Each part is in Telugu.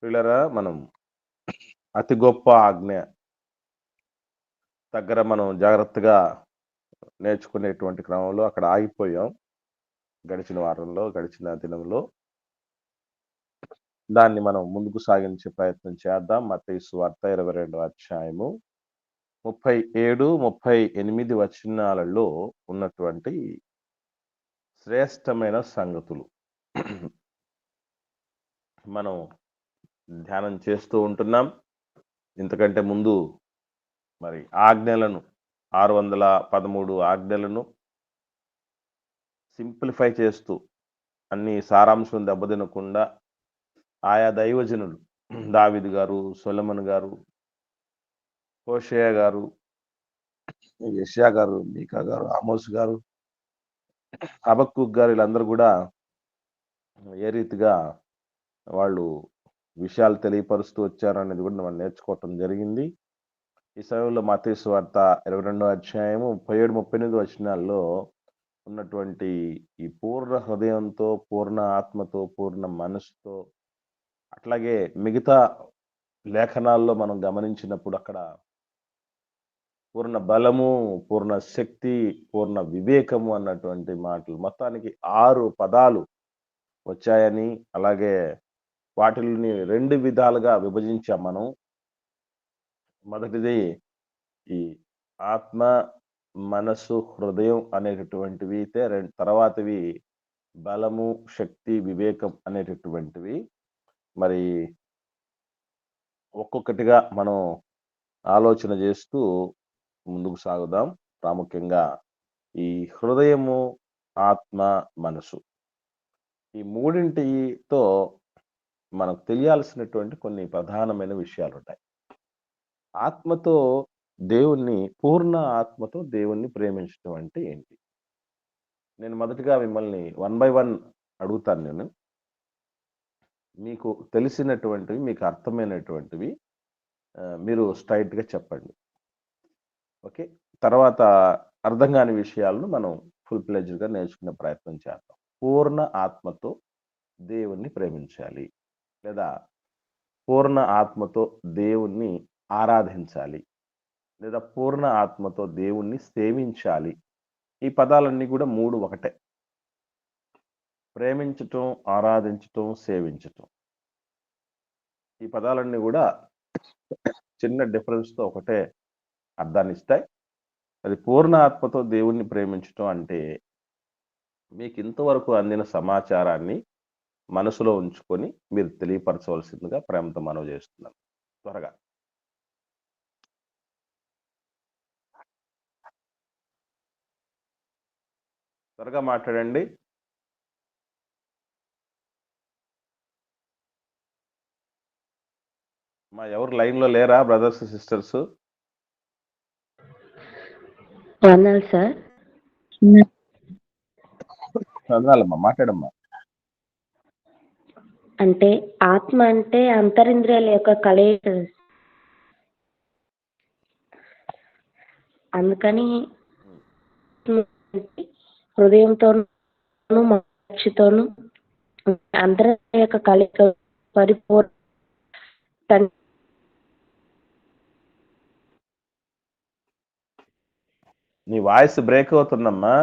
ప్రియులారా, మనం అతి గొప్ప ఆజ్ఞ దగ్గర మనం జాగ్రత్తగా నేర్చుకునేటువంటి క్రమంలో అక్కడ ఆగిపోయాం. గడిచిన వారంలో, గడిచిన దినంలో. దాన్ని మనం ముందుకు సాగించే ప్రయత్నం చేద్దాం. మత్తయి సువార్త 22వ అధ్యాయము 37, 38 వచనాలలో ఉన్నటువంటి శ్రేష్టమైన సంగతులు మనం ధ్యానం చేస్తూ ఉంటున్నాం. ఇంతకంటే ముందు మరి ఆజ్ఞలను 613 ఆజ్ఞలను సింప్లిఫై చేస్తూ అన్ని సారాంశం దెబ్బతినకుండా ఆయా దైవజనులు దావీదు గారు, సొలొమోను గారు, హోషేయ గారు, యెషయా గారు, మీకా గారు, ఆమోస్ గారు, హబక్కూక్ గారు వీళ్ళందరూ కూడా ఏ రీతిగా వాళ్ళు విషయాలు తెలియపరుస్తూ వచ్చారనేది కూడా మనం నేర్చుకోవటం జరిగింది. ఈ సమయంలో మత్తయి సువార్త 22వ అధ్యాయము 37, 38 వచనాల్లో ఉన్నటువంటి ఈ పూర్ణ హృదయంతో, పూర్ణ ఆత్మతో, పూర్ణ మనసుతో, అట్లాగే మిగతా లేఖనాల్లో మనం గమనించినప్పుడు అక్కడ పూర్ణ బలము, పూర్ణ శక్తి, పూర్ణ వివేకము అన్నటువంటి మాటలు మొత్తానికి 6 పదాలు వచ్చాయని, అలాగే వాటిని 2 విధాలుగా విభజించాం మనం. మొదటిది ఈ ఆత్మ, మనసు, హృదయం అనేటటువంటివి అయితే తర్వాతవి బలము, శక్తి, వివేకం అనేటటువంటివి. మరి ఒక్కొక్కటిగా మనం ఆలోచన చేస్తూ ముందుకు సాగుదాం. ప్రాముఖ్యంగా ఈ హృదయము, ఆత్మ, మనసు ఈ మూడింటితో మనకు తెలియాల్సినటువంటి కొన్ని ప్రధానమైన విషయాలుంటాయి. ఆత్మతో దేవుణ్ణి, పూర్ణ ఆత్మతో దేవుణ్ణి ప్రేమించడం అంటే ఏంటి? నేను మొదటగా మిమ్మల్ని 1 బై 1 అడుగుతాను నేను. మీకు తెలిసినటువంటివి, మీకు అర్థమైనటువంటివి మీరు స్ట్రెయిట్‌గా చెప్పండి. ఓకే. తర్వాత అర్థం కాని విషయాలను మనం ఫుల్ ప్లెడ్జ్డ్‌గా నేర్చుకునే ప్రయత్నం చేద్దాం. పూర్ణ ఆత్మతో దేవుణ్ణి ప్రేమించాలి, లేదా పూర్ణ ఆత్మతో దేవుణ్ణి ఆరాధించాలి, లేదా పూర్ణ ఆత్మతో దేవుణ్ణి సేవించాలి. ఈ పదాలన్నీ కూడా 3 ఒకటే. ప్రేమించటం, ఆరాధించటం, సేవించటం. ఈ పదాలన్నీ కూడా చిన్న డిఫరెన్స్‌తో ఒకటే అర్థాన్నిస్తాయి. అది పూర్ణ ఆత్మతో దేవుణ్ణి ప్రేమించటం అంటే మీకు ఇంతవరకు అందిన సమాచారాన్ని మనసులో ఉంచుకొని మీరు తెలియపరచవలసిందిగా ప్రేమతో మనవి చేస్తున్నాను. త్వరగా. త్వరగా మాట్లాడండి. ఎవరు లైన్‌లో లేరా బ్రదర్స్, సిస్టర్స్? వందనాలు సార్. వందనాలమ్మా, మాట్లాడమ్మా. అంటే ఆత్మ అంటే అంతరింద్రియాల యొక్క కలయిక. అందుకని హృదయంతోనూ మనస్సుతోనూ అంతరింద్రియాల యొక్క కలయిక పరిపూర్ణ. నీ వాయిస్ బ్రేక్ అవుతుందమ్మా.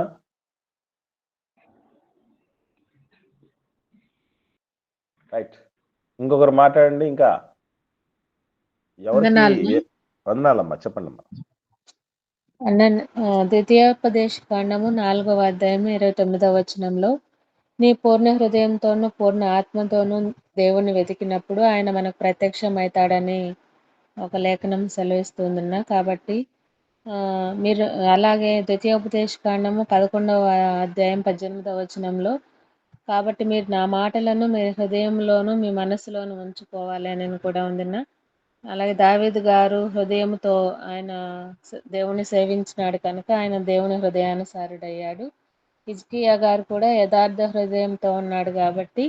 రైట్. ఇంకొకరు మాట్లాడండి. ఇంకా ఎవరికి? వందనాలమ్మా, చెప్పండమ్మా. ద్వితీయోపదేశ కాండము 4వ అధ్యాయం 29వ వచనంలో, నీ పూర్ణ హృదయంతోనూ పూర్ణ ఆత్మతోనూ దేవుణ్ణి వెతికినప్పుడు ఆయన మనకు ప్రత్యక్షమవుతాడని ఒక లేఖనం సెలవిస్తుందన్న. కాబట్టి మీరు అలాగే ద్వితీయోపదేశ కాండము 11వ అధ్యాయం 18వ వచనంలో, కాబట్టి మీరు నా మాటలను మీ హృదయంలోను మీ మనసులోను ఉంచుకోవాలి అని కూడా ఉందన్న. అలాగే దావీదు గారు హృదయంతో ఆయన దేవుని సేవించినాడు కనుక ఆయన దేవుని హృదయానుసారుడయ్యాడు. హిజ్కియా గారు కూడా యథార్థ హృదయంతో ఉన్నాడు కాబట్టి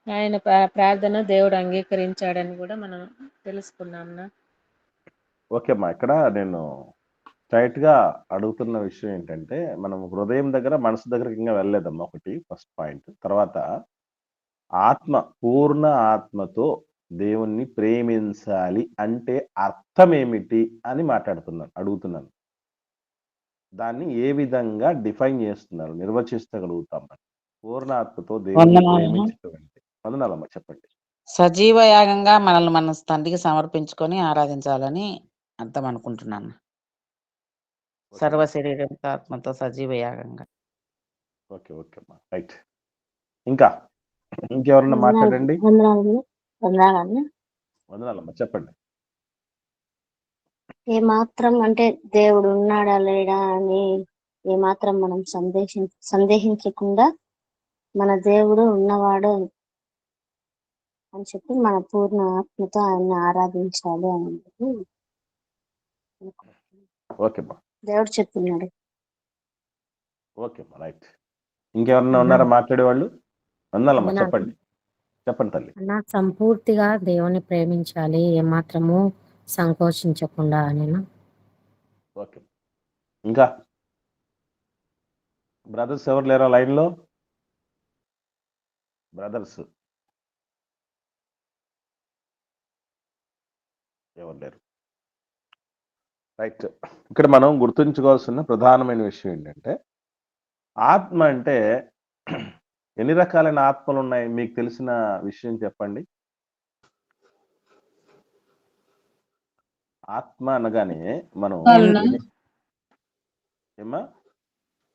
ఆయన ప్రార్థన దేవుడు అంగీకరించాడని కూడా మనం తెలుసుకున్నాం. ఓకే అమ్మా, ఇక్కడ నేను స్ట్రైట్‌గా అడుగుతున్న విషయం ఏంటంటే, మనం హృదయం దగ్గర, మనసు దగ్గరకి ఇంకా వెళ్ళలేదమ్మా. ఒకటి ఫస్ట్ పాయింట్. తర్వాత ఆత్మ, పూర్ణ ఆత్మతో దేవుణ్ణి ప్రేమించాలి అంటే అర్థం ఏమిటి అని అడుగుతున్నాను. దాన్ని ఏ విధంగా డిఫైన్ చేస్తున్నారు, నిర్వచిస్తగలుగుతాం మనం? పూర్ణ ఆత్మతో దేవుణ్ణి వందనాలమ్మా. ప్రేమించడం అంటే. వందనాలమ్మా, చెప్పండి. సజీవ యాగంగా మనల్ని మన తండ్రికి సమర్పించుకొని ఆరాధించాలని అర్థం అనుకుంటున్నాను. ఓకే సర్వ శరీరంతో ఆత్మతో సజీవ యాగంగా. ఓకే ఓకే అమ్మా, రైట్. ఇంకా ఇంకెవరన్నా మాట్లాడండి. వందనాలన్నా. వందనాలమ్మా, చెప్పండి. ఏమాత్రం అంటే దేవుడు ఉన్నాడా లేడా అని ఏమాత్రం మనం సందేహించకుండా మన దేవుడు ఉన్నవాడు అని చెప్పి మన పూర్ణ ఆత్మతో ఆయన్ని ఆరాధించాలి అని ఓకేమ్మా, దేవుడు చెప్తున్నాడు. ఓకేమ్మా, రైట్. ఇంకెవరన్నా ఉన్నారా మాట్లాడేవాళ్ళు? వందనాలమ్మా, వందనాలు. చెప్పండి. చెప్పండి తల్లి. అన్న సంపూర్తిగా దేవుని ప్రేమించాలి, ఏమాత్రము సంకోచించకుండా నేను. ఓకే. ఇంకా బ్రదర్స్ ఎవరు లేరా లైన్లో? బ్రదర్స్ ఎవరు లేరు. రైట్. ఇక్కడ మనం గుర్తుంచుకోవాల్సిన ప్రధానమైన విషయం ఏంటంటే, ఆత్మ అంటే ఎన్ని రకాలైన ఆత్మలు ఉన్నాయి? మీకు తెలిసిన విషయం చెప్పండి. ఆత్మ అనగానే మనం రకాలునా? ఏమా?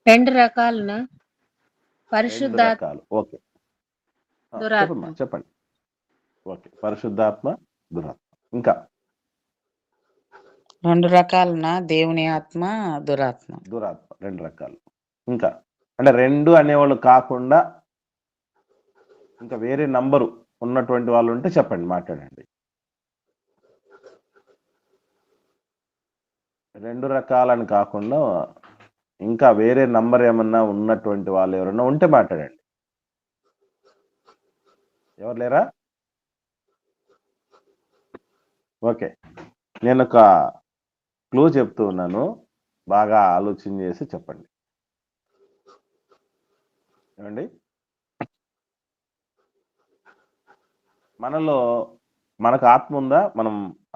2 రకాలునా? 2 పరిశుద్ధాత్మ, రకాలు. ఓకే, దురాత్మ. చెప్పమ్మా, చెప్పండి. ఓకే, పరిశుద్ధాత్మ, దురాత్మ. ఇంకా 2 రకాలున దేవుని ఆత్మ, దురాత్మ. 2 రకాలు. ఇంకా అంటే 2 అనేవాళ్ళు కాకుండా ఇంకా వేరే నంబరు ఉన్నటువంటి వాళ్ళు ఉంటే చెప్పండి, మాట్లాడండి. 2 రకాలని కాకుండా ఇంకా వేరే నంబర్ ఏమన్నా ఉన్నటువంటి వాళ్ళు ఎవరన్నా ఉంటే మాట్లాడండి. ఎవరు లేరా? ఓకే, నేను ఒక క్లూ చెప్తూ ఉన్నాను, బాగా ఆలోచన చేసి చెప్పండి. ఏమండి, మనకు ఆత్మ ఉందా? మనం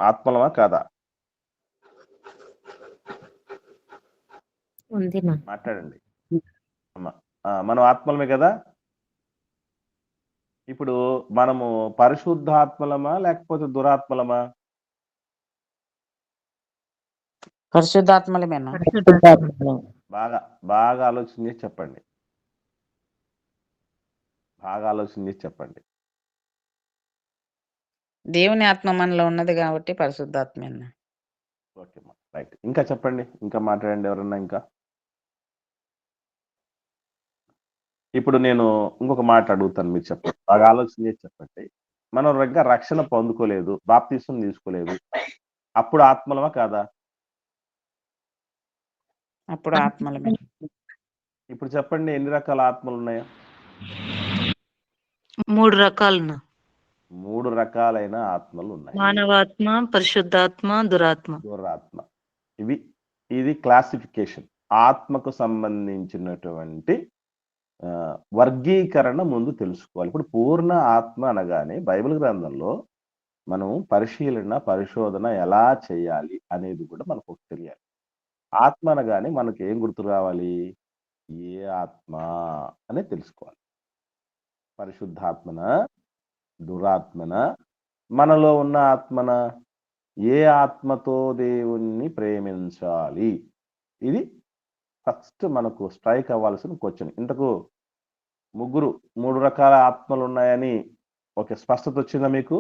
ఆత్మలమా కాదా? ఉంది నా. మాట్లాడండి అమ్మా. మనం ఆత్మలమే కదా. ఇప్పుడు మనము పరిశుద్ధాత్మలమా లేకపోతే దురాత్మలమా? పరిశుద్ధాత్మలమేనా? బాగా బాగా ఆలోచన చేసి చెప్పండి. బాగా ఆలోచన చేసి చెప్పండి. దేవుని ఆత్మ మనలో ఉన్నది కాబట్టి పరిశుద్ధాత్మేనా. ఓకే అమ్మా, రైట్. ఇంకా చెప్పండి, ఇంకా మాట్లాడండి ఎవరన్నా. ఇంకా ఇప్పుడు నేను ఇంకొక మాట అడుగుతాను, మీరు చెప్పండి, బాగా ఆలోచన చేసి చెప్పండి. మనం ఇంకా రక్షణ పొందుకోలేదు, బాప్తిసం తీసుకోలేదు, అప్పుడు ఆత్మలమా కాదా? అప్పుడు ఆత్మలమే. ఇప్పుడు చెప్పండి, ఎన్ని రకాల ఆత్మలు ఉన్నాయా? 3 రకాలున్నా. 3 రకాలైన ఆత్మలు ఉన్నాయి. మానవాత్మ, పరిశుద్ధాత్మ, దురాత్మ. దురాత్మ. ఇది క్లాసిఫికేషన్. ఆత్మకు సంబంధించినటువంటి వర్గీకరణ ముందు తెలుసుకోవాలి. ఇప్పుడు పూర్ణ ఆత్మ అనగానే బైబిల్ గ్రంథంలో మనం పరిశోధన ఎలా చేయాలి అనేది కూడా మనకు తెలియాలి. ఆత్మ అనగానే మనకి ఏం గుర్తు రావాలి? ఏ ఆత్మ అనేది తెలుసుకోవాలి. పరిశుద్ధాత్మన, దురాత్మన, మనలో ఉన్న ఆత్మన? ఏ ఆత్మతో దేవుణ్ణి ప్రేమించాలి? ఇది ఫస్ట్ మనకు స్ట్రైక్ అవ్వాల్సిన క్వశ్చన్. ఇంతకు 3 రకాల ఆత్మలు ఉన్నాయని ఓకే, స్పష్టత వచ్చిందా మీకు?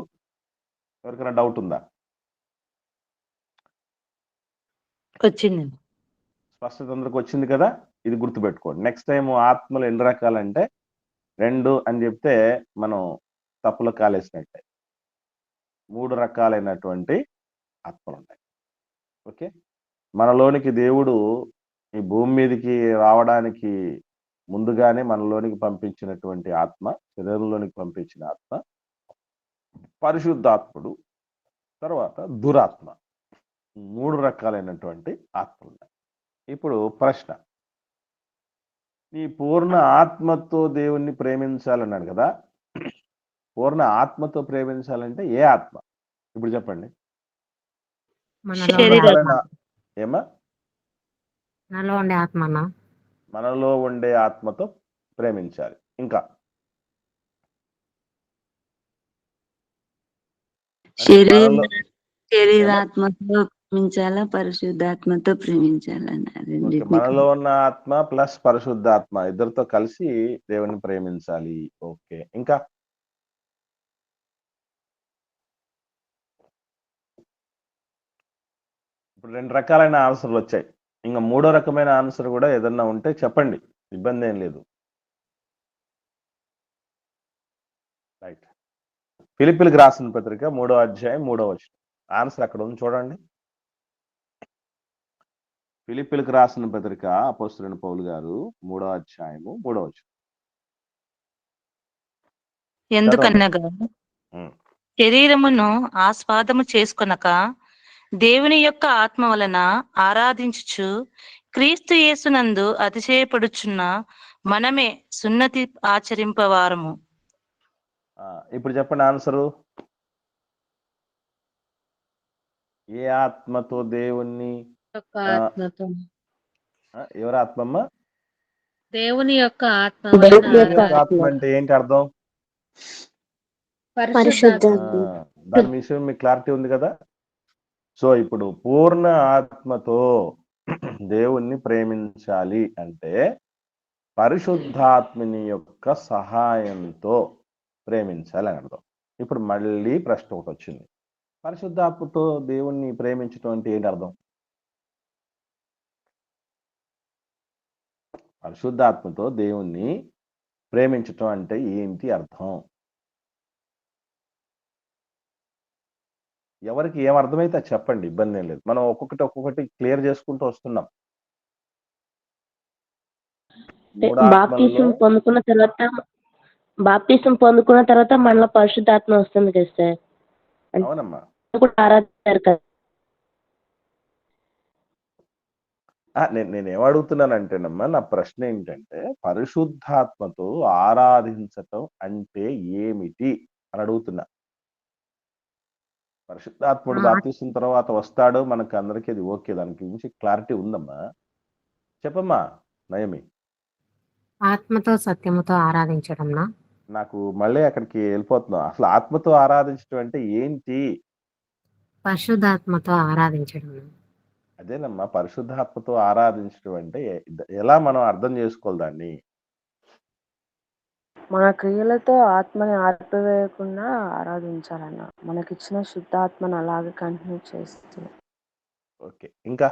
ఎవరికైనా డౌట్ ఉందా? వచ్చిందండి. స్పష్టత అందరికి వచ్చింది కదా. ఇది గుర్తుపెట్టుకోండి. నెక్స్ట్ టైం ఆత్మలు ఎన్ని రకాలంటే 2 అని చెప్తే మనం తప్పులో కాలేసినట్టే. 3 రకాలైనటువంటి ఆత్మలు ఉన్నాయి. ఓకే, మనలోనికి దేవుడు ఈ భూమి మీదకి రావడానికి ముందుగానే మనలోనికి పంపించినటువంటి ఆత్మ, శరీరంలోనికి పంపించిన ఆత్మ పరిశుద్ధాత్ముడు, తర్వాత దురాత్మ. 3 రకాలైనటువంటి ఆత్మలు ఉన్నాయి. ఇప్పుడు ప్రశ్న, ఈ పూర్ణ ఆత్మతో దేవుణ్ణి ప్రేమించాలన్నాడు కదా. పూర్ణ ఆత్మతో ప్రేమించాలంటే ఏ ఆత్మ? ఇప్పుడు చెప్పండి. మనలో ఉండే శరీర ఆత్మ. రకాలైన ఏమా? మనలో ఉండే ఆత్మ అన్న. మనలో ఉండే ఆత్మతో ప్రేమించాలి. ఇంకా? అంటే మనలో ఏమా? శరీరాత్మతో ప్రేమించాలా, పరిశుద్ధాత్మతో ప్రేమించాలన్న ఓకే. రెండింటిని మనలో ఉన్న ఆత్మ ప్లస్ పరిశుద్ధాత్మ ఇద్దరితో కలిసి దేవుని ప్రేమించాలి. ఓకే. ఇంకా? ఇప్పుడు 2 రకాలైన ఆన్సర్‌లొచ్చాయి. ఇంక మూడో రకమైన ఆన్సర్ గూడా ఏదన్నా ఉంటే చెప్పండి. ఇబ్బందేం లేదు. రైట్. ఫిలిప్పీలకు రాసిన పత్రిక 3వ అధ్యాయం 3వ వచనం. ఆన్సర్ అక్కడ ఉంది చూడండి. ఫిలిప్పీలకు రాసిన పత్రిక అపోస్తలుడైన పౌలు గారు 3వ అధ్యాయము 3వ వచనం. చదవండి. ఎందుకనగా హ్మ్. శరీరమును ఆస్వాదము చేసుకొనక దేవుని యొక్క ఆత్మ వలన ఆరాధించుచు క్రీస్తు యేసునందు అతిశయపడుచున్న మనమే సున్నతి ఆచరింపవారము. ఇప్పుడు చెప్పండి ఆన్సరు. ఏ ఆత్మతో దేవుణ్ణి యొక్క ఆ, ఆత్మతో ఎవరి ఆత్మమ్మ? దేవుని యొక్క ఆత్మ వలన దేవుని యొక్క దేవుని యొక్క ఆత్మ ఆత్మ. అంటే ఏంటి అర్థం? పరిశుద్ధాత్మ. దాని విషయం మీకు క్లారిటీ ఉంది కదా? సో ఇప్పుడు పూర్ణ ఆత్మతో దేవుణ్ణి ప్రేమించాలి అంటే పరిశుద్ధాత్మని యొక్క సహాయంతో ప్రేమించాలి అని అర్థం. ఇప్పుడు మళ్ళీ ప్రశ్న ఒకటి వచ్చింది. పరిశుద్ధాత్మతో దేవుణ్ణి ప్రేమించడం అంటే ఏంటి అర్థం? పరిశుద్ధాత్మతో దేవుణ్ణి ప్రేమించటం అంటే ఏంటి అర్థం? ఎవరికి ఏం అర్థమైతే అది చెప్పండి. ఇబ్బంది ఏం లేదు. మనం ఒక్కొక్కటి క్లియర్ చేసుకుంటూ వస్తున్నాం. మూడు బాప్తిసం ఆత్మల్లో పొందుకున్న తర్వాత మనలో పరిశుద్ధాత్మ వస్తుంది కదా సార్. అవునమ్మా. కూడా ఆరాధిస్తారు కదా. నేను ఏమడుగుతున్నానంటేనమ్మా, నా ప్రశ్న ఏంటంటే పరిశుద్ధాత్మతో ఆరాధించటం అంటే ఏమిటి అని అడుగుతున్నా. పరిశుద్ధాత్ముడు బాప్తిసం తర్వాత వస్తాడు, మనకు అందరికీ అది ఓకే. దాని గురించి క్లారిటీ ఉందమ్మా. చెప్పమ్మా నయమి. ఆత్మతో సత్యముతో ఆరాధించడంనా? నాకు మళ్ళీ అక్కడికి వెళ్ళిపోతున్నాం. అసలు ఆత్మతో ఆరాధించడం అంటే ఏంటి? పరిశుద్ధాత్మతో ఆరాధించడం. అదేనమ్మా, పరిశుద్ధాత్మతో ఆరాధించడం అంటే ఎలా మనం అర్థం చేసుకోవాలి దాన్ని? మన క్రియలతో ఆత్మని ఆర్పివేయకుండా ఆరాధించాలన్న. మనకిచ్చిన శుద్ధాత్మను అలాగే కంటిన్యూ చేస్తూ. ఓకే. ఇంకా?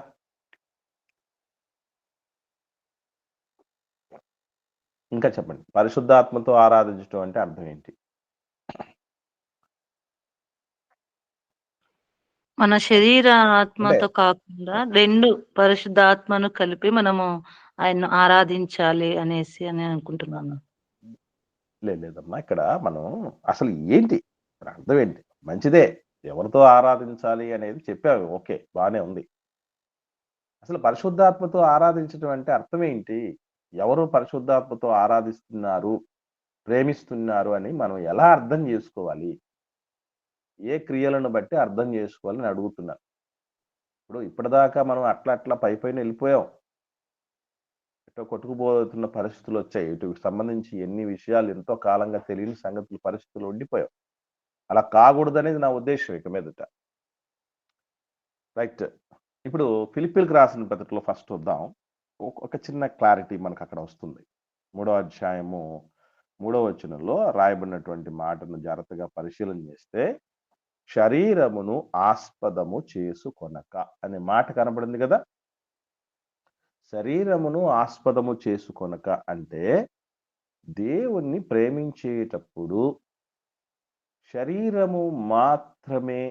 ఇంకా చెప్పండి. పరిశుద్ధాత్మతో ఆరాధించడం అంటే అర్థం ఏంటి? మన శరీర ఆత్మతో కాకుండా రెండు పరిశుద్ధాత్మను కలిపి మనము ఆయన ఆరాధించాలి అనేసి అని అనుకుంటున్నాను. లేదమ్మా, ఇక్కడ మనం అసలు ఏంటి అర్థం ఏంటి? మంచిదే, ఎవరితో ఆరాధించాలి అనేది చెప్పావు, ఓకే, బానే ఉంది. అసలు పరిశుద్ధాత్మతో ఆరాధించడం అంటే అర్థం ఏంటి? ఎవరు పరిశుద్ధాత్మతో ఆరాధిస్తున్నారు, ప్రేమిస్తున్నారు అని మనం ఎలా అర్థం చేసుకోవాలి? ఏ క్రియలను బట్టి అర్థం చేసుకోవాలని అడుగుతున్నా. ఇప్పుడు ఇప్పటిదాకా మనం అట్లా పైపైన వెళ్ళిపోయాం. ఎటో కొట్టుకుపోతున్న పరిస్థితులు వచ్చాయి. వీటికి సంబంధించి ఎన్ని విషయాలు ఎంతో కాలంగా తెలియని సంగతులు, పరిస్థితులు ఉండిపోయాం. అలా కాకూడదనేది నా ఉద్దేశం ఇక మీదట. రైట్. ఇప్పుడు ఫిలిప్పీలకు రాసిన పత్రికలో ఫస్ట్ వద్దాం. ఒక చిన్న క్లారిటీ మనకు అక్కడ వస్తుంది. 3వ అధ్యాయము 3వ వచనంలో రాయబడినటువంటి మాటను జాగ్రత్తగా పరిశీలన చేస్తే, శరీరమును ఆస్పదము చేసుకొనక అనే మాట కనబడింది కదా. శరీరమును ఆస్పదము చేసుకొనక అంటే దేవుణ్ణి ప్రేమించేటప్పుడు శరీరము మాత్రమే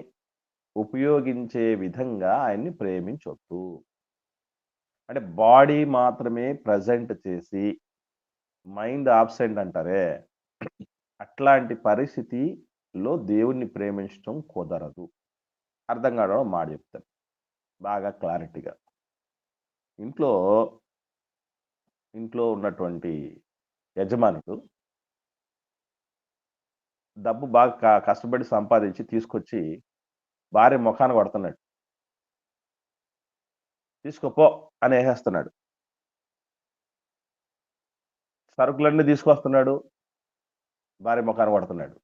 ఉపయోగించే విధంగా ఆయన్ని ప్రేమించొద్దు. అంటే బాడీ మాత్రమే ప్రజెంట్ చేసి మైండ్ ఆబ్సెంట్ అంటారే, అట్లాంటి పరిస్థితిలో దేవుణ్ణి ప్రేమించడం కుదరదు. అర్థం కావడం మాట చెప్తాను బాగా క్లారిటీగా. ఇంట్లో ఉన్నటువంటి యజమానుడు డబ్బు బాగా కష్టపడి సంపాదించి తీసుకొచ్చి భార్య మొఖాన కొడుతున్నాడు. "తీసుకో పో" అని ఏసేస్తున్నాడు. సరుకులన్నీ తీసుకొస్తున్నాడు. భార్య మొఖాన కొడుతున్నాడు.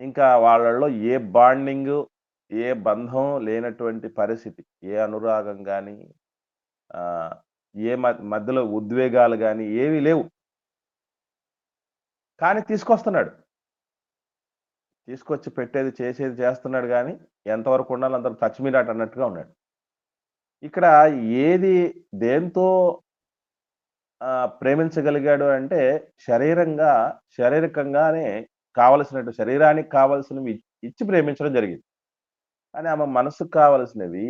ఇంకా వాళ్ళలో ఏ బాండింగు, ఏ బంధం లేనటువంటి పరిస్థితి. ఏ అనురాగం గాని, ఆహ్, ఏ మధ్యలో ఉద్వేగాలు గాని ఏవి లేవు. కానీ తీసుకొస్తున్నాడు. తీసుకొచ్చి పెట్టేది, చేసేది చేస్తున్నాడు గానీ, ఎంతవరకు ఉండాలో అంత టచ్ మీ నాట్ అన్నట్టుగా ఉన్నాడు. ఇక్కడ ఏది దేంతో ప్రేమించగలిగాడు అంటే శారీరకంగానే కావలసినట్టు శరీరానికి కావాల్సినవి ఇచ్చి ప్రేమించడం జరిగింది. కానీ ఆమె మనసుకు కావాల్సినవి,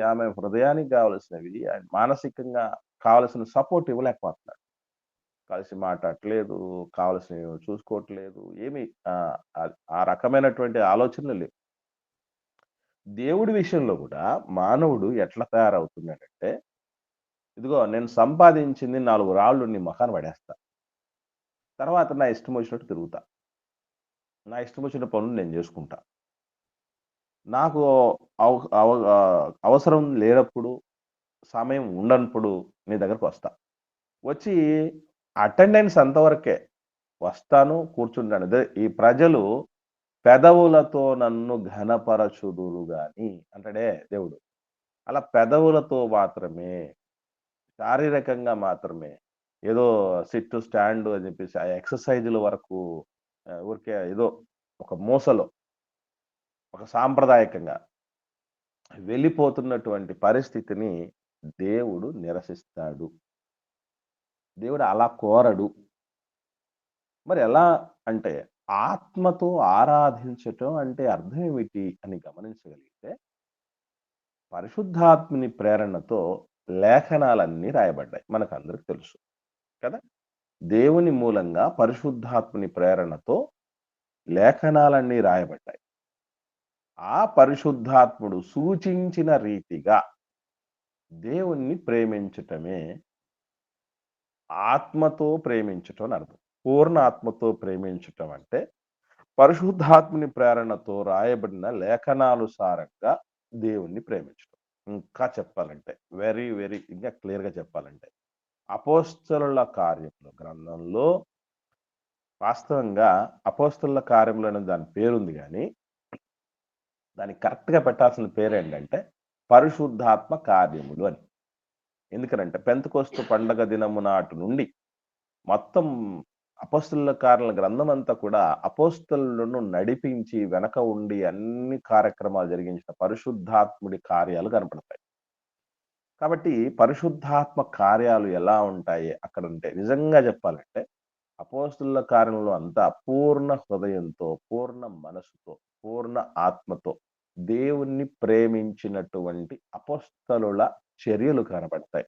ఆమె హృదయానికి కావాల్సినవి, మానసికంగా కావాల్సిన సపోర్ట్ ఇవ్వలేకపోతున్నాడు. కలిసి మాట్లాడట్లేదు, కావాల్సినవి చూసుకోవట్లేదు. ఏమి ఆ రకమైనటువంటి ఆలోచనలు లేవు. దేవుడి విషయంలో కూడా మానవుడు ఎట్లా తయారవుతున్నాడంటే, ఇదిగో నేను సంపాదించింది 4 రాళ్ళు నీ మొఖాన పడేస్తా. తర్వాత నా ఇష్టం వచ్చినట్టు తిరుగుతా. నా ఇష్టం వచ్చిన పనులు నేను చేసుకుంటా. నాకు అవసరం లేనప్పుడు, సమయం ఉండనప్పుడు నీ దగ్గరకొస్తా. వచ్చి అటెండెన్స్ అంతవరకే. వస్తాను, కూర్చుంటాను. ఈ ప్రజలు పెదవులతో నన్ను ఘనపరచుదురు గాని అంటాడే దేవుడు. అలా పెదవులతో మాత్రమే, శారీరకంగా మాత్రమే, ఏదో సిట్టు, స్టాండు అని చెప్పేసి ఆ ఎక్సర్‌సైజుల వరకు ఊరికే ఏదో ఒక మూసలో, ఒక సాంప్రదాయకంగా వెళ్ళిపోతున్నటువంటి పరిస్థితిని దేవుడు నిరసిస్తాడు. దేవుడు అలా కోరడు. మరి ఎలా అంటే, ఆత్మతో ఆరాధించటం అంటే అర్థం ఏమిటి అని గమనించగలిగితే, పరిశుద్ధాత్ముని ప్రేరణతో లేఖనాలన్నీ రాయబడ్డాయి. మనకందరికి తెలుసు కదా! దేవుని మూలంగా పరిశుద్ధాత్ముని ప్రేరణతో లేఖనాలన్నీ రాయబడ్డాయి. ఆ పరిశుద్ధాత్ముడు సూచించిన రీతిగా దేవుణ్ణి ప్రేమించటమే ఆత్మతో ప్రేమించటం అని అర్థం. పూర్ణ ఆత్మతో ప్రేమించటం అంటే పరిశుద్ధాత్ముని ప్రేరణతో రాయబడిన లేఖనానుసారంగా దేవుణ్ణి ప్రేమించటం. ఇంకా చెప్పాలంటే ఇంకా క్లియర్‌గా చెప్పాలంటే అపోస్తలుల కార్యముల గ్రంథంలో వాస్తవంగా అపోస్తలుల కార్యములు అనే దాని పేరుంది గానీ, దానికి కరెక్ట్‌గా పెట్టాల్సిన పేరేంటంటే పరిశుద్ధాత్మ కార్యములు అని. ఎందుకనంటే పెంతెకొస్తు పండగ దినము నాటి నుండి మొత్తం అపోస్తలుల కార్యాల గ్రంథం అంతా కూడా అపోస్తలులను నడిపించి వెనక ఉండి అన్ని కార్యక్రమాలు జరిగించిన పరిశుద్ధాత్ముడి కార్యాలు కనపడతాయి. కాబట్టి పరిశుద్ధాత్మ కార్యాలు ఎలా ఉంటాయి అక్కడంటే నిజంగా చెప్పాలంటే అపోస్తలుల కార్యంలో అంతా పూర్ణ హృదయంతో, పూర్ణ మనసుతో, పూర్ణ ఆత్మతో దేవుణ్ణి ప్రేమించినటువంటి అపోస్తలుల చర్యలు కనపడతాయి.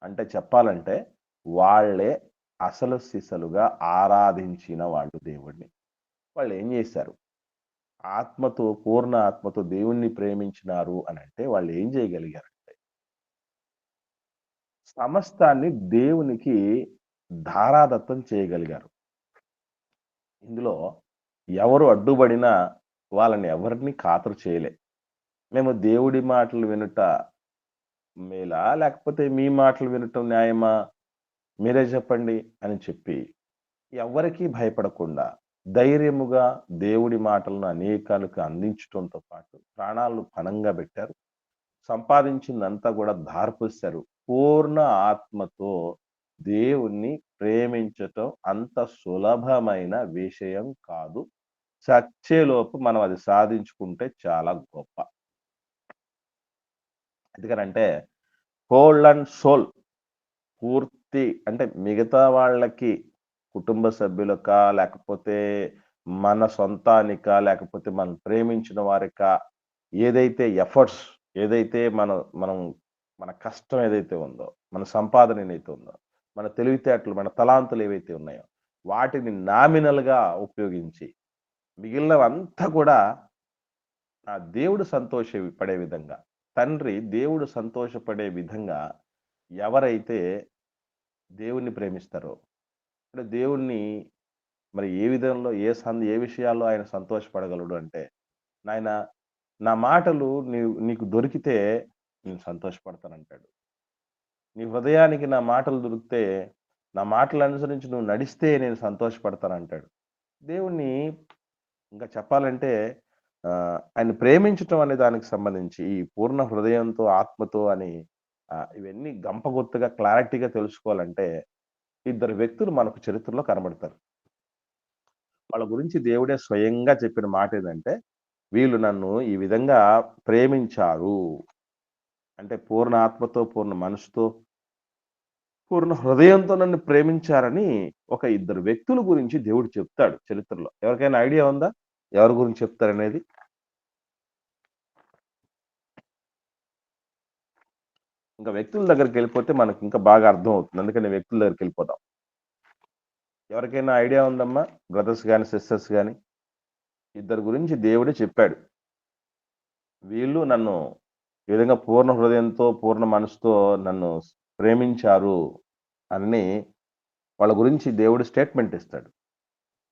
అంటే చెప్పాలంటే వాళ్ళే అసలు సిసలుగా ఆరాధించిన వాళ్ళు దేవుణ్ణి. వాళ్ళు ఏం చేశారు? ఆత్మతో, పూర్ణ ఆత్మతో దేవుణ్ణి ప్రేమించినారు అనంటే వాళ్ళు ఏం చేయగలిగారంటే, సమస్తాన్ని దేవునికి ధారాదత్తం చేయగలిగారు. ఇందులో ఎవరు అడ్డుపడినా వాళ్ళని ఎవరిని ఖాతరు చేయలే. మేము దేవుడి మాటలు వినుట మేలా? లేకపోతే మీ మాటలు వినటం న్యాయమా? మీరే చెప్పండి అని చెప్పి ఎవ్వరికీ భయపడకుండా ధైర్యముగా దేవుడి మాటలను అనేకాలకు అందించటంతో పాటు ప్రాణాలను పణంగా పెట్టారు. సంపాదించిందంతా కూడా ధారపోశారు. పూర్ణ ఆత్మతో దేవుణ్ణి ప్రేమించటం అంత సులభమైన విషయం కాదు. చచ్చేలోపు మనం అది సాధించుకుంటే చాలా గొప్ప. ఎందుకనంటే హోల్ అండ్ సోల్ పూర్తి అంటే మిగతా వాళ్ళకి, కుటుంబ సభ్యులకా, లేకపోతే మన సొంతానికా, లేకపోతే మనం ప్రేమించిన వారికా, ఏదైతే ఎఫర్ట్స్ ఏదైతే మనం మన కష్టం ఏదైతే ఉందో, మన సంపాదన ఏదైతే ఉందో, మన తెలివితేటలు, మన తలాంతులు ఏవైతే ఉన్నాయో, వాటిని నామినల్‌గా ఉపయోగించి మిగిలినవంతా కూడా దేవుడు సంతోషపడే విధంగా, తండ్రి దేవుడు సంతోషపడే విధంగా ఎవరైతే దేవుణ్ణి ప్రేమిస్తారో, అంటే దేవుణ్ణి మరి ఏ విధంలో ఏ విషయాల్లో ఆయన సంతోషపడగలడు అంటే, నాయన నా మాటలు నీకు దొరికితే నేను సంతోషపడతానంటాడు. నీ హృదయానికి నా మాటలు దొరికితే, నా మాటలు అనుసరించి నువ్వు నడిస్తే నేను సంతోషపడతానంటాడు. దేవుణ్ణి ఇంకా చెప్పాలంటే ఆయన ప్రేమించటం అనే దానికి సంబంధించి ఈ పూర్ణ హృదయంతో, ఆత్మతో అని ఇవన్నీ గంపగుత్తగా క్లారిటీగా తెలుసుకోవాలంటే ఇద్దరు వ్యక్తులు మనకు చరిత్రలో కనబడతారు. వాళ్ళ గురించి దేవుడే స్వయంగా చెప్పిన మాట ఏందంటే, వీళ్ళు నన్ను ఈ విధంగా ప్రేమించారు. అంటే పూర్ణ ఆత్మతో, పూర్ణ మనసుతో, పూర్ణ హృదయంతో నన్ను ప్రేమించారని ఒక ఇద్దరు వ్యక్తుల గురించి దేవుడు చెప్తాడు చరిత్రలో. ఎవరికైనా ఐడియా ఉందా ఎవరి గురించి చెప్తారనేది? ఇంకా వ్యక్తుల దగ్గరికి వెళ్ళిపోతే మనకి ఇంకా బాగా అర్థం అవుతుంది. అందుకని వ్యక్తుల దగ్గరికి వెళ్ళిపోదాం. ఎవరికైనా ఐడియా ఉందమ్మా? బ్రదర్స్ కానీ సిస్టర్స్ కానీ ఇద్దరు గురించి దేవుడే చెప్పాడు. వీళ్ళు నన్ను ఈ విధంగా పూర్ణ హృదయంతో, పూర్ణ మనసుతో నన్ను ప్రేమించారు అని వాళ్ళ గురించి దేవుడు స్టేట్మెంట్ ఇస్తాడు.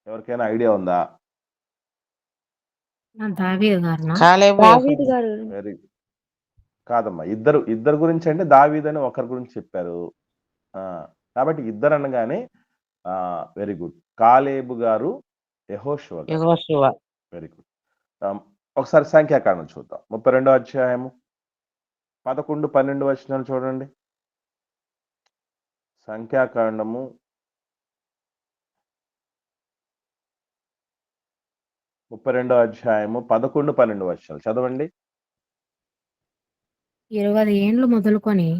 ఎవరికైనా ఐడియా ఉందా? దావీదు గారునా? కాలేబు దావీదు గారు. వెరీ కాదమ్మా. ఇద్దరు గురించి అంటే దావీదు అని ఒకరి గురించి చెప్పారు. కాబట్టి ఇద్దరు అనగానే వెరీ గుడ్. కాలేబు గారు, యెహోషువ గారు. యెహోషువ. Very good. ఒకసారి సంఖ్యాకాండం చూద్దాం. 32వ అధ్యాయము 11, 12 వచనాలు చూడండి. సంఖ్యాకాండము 32వ అధ్యాయము 11, 12 వచనాలు చదవండి. 20 ఏండ్లు మొదలుకొని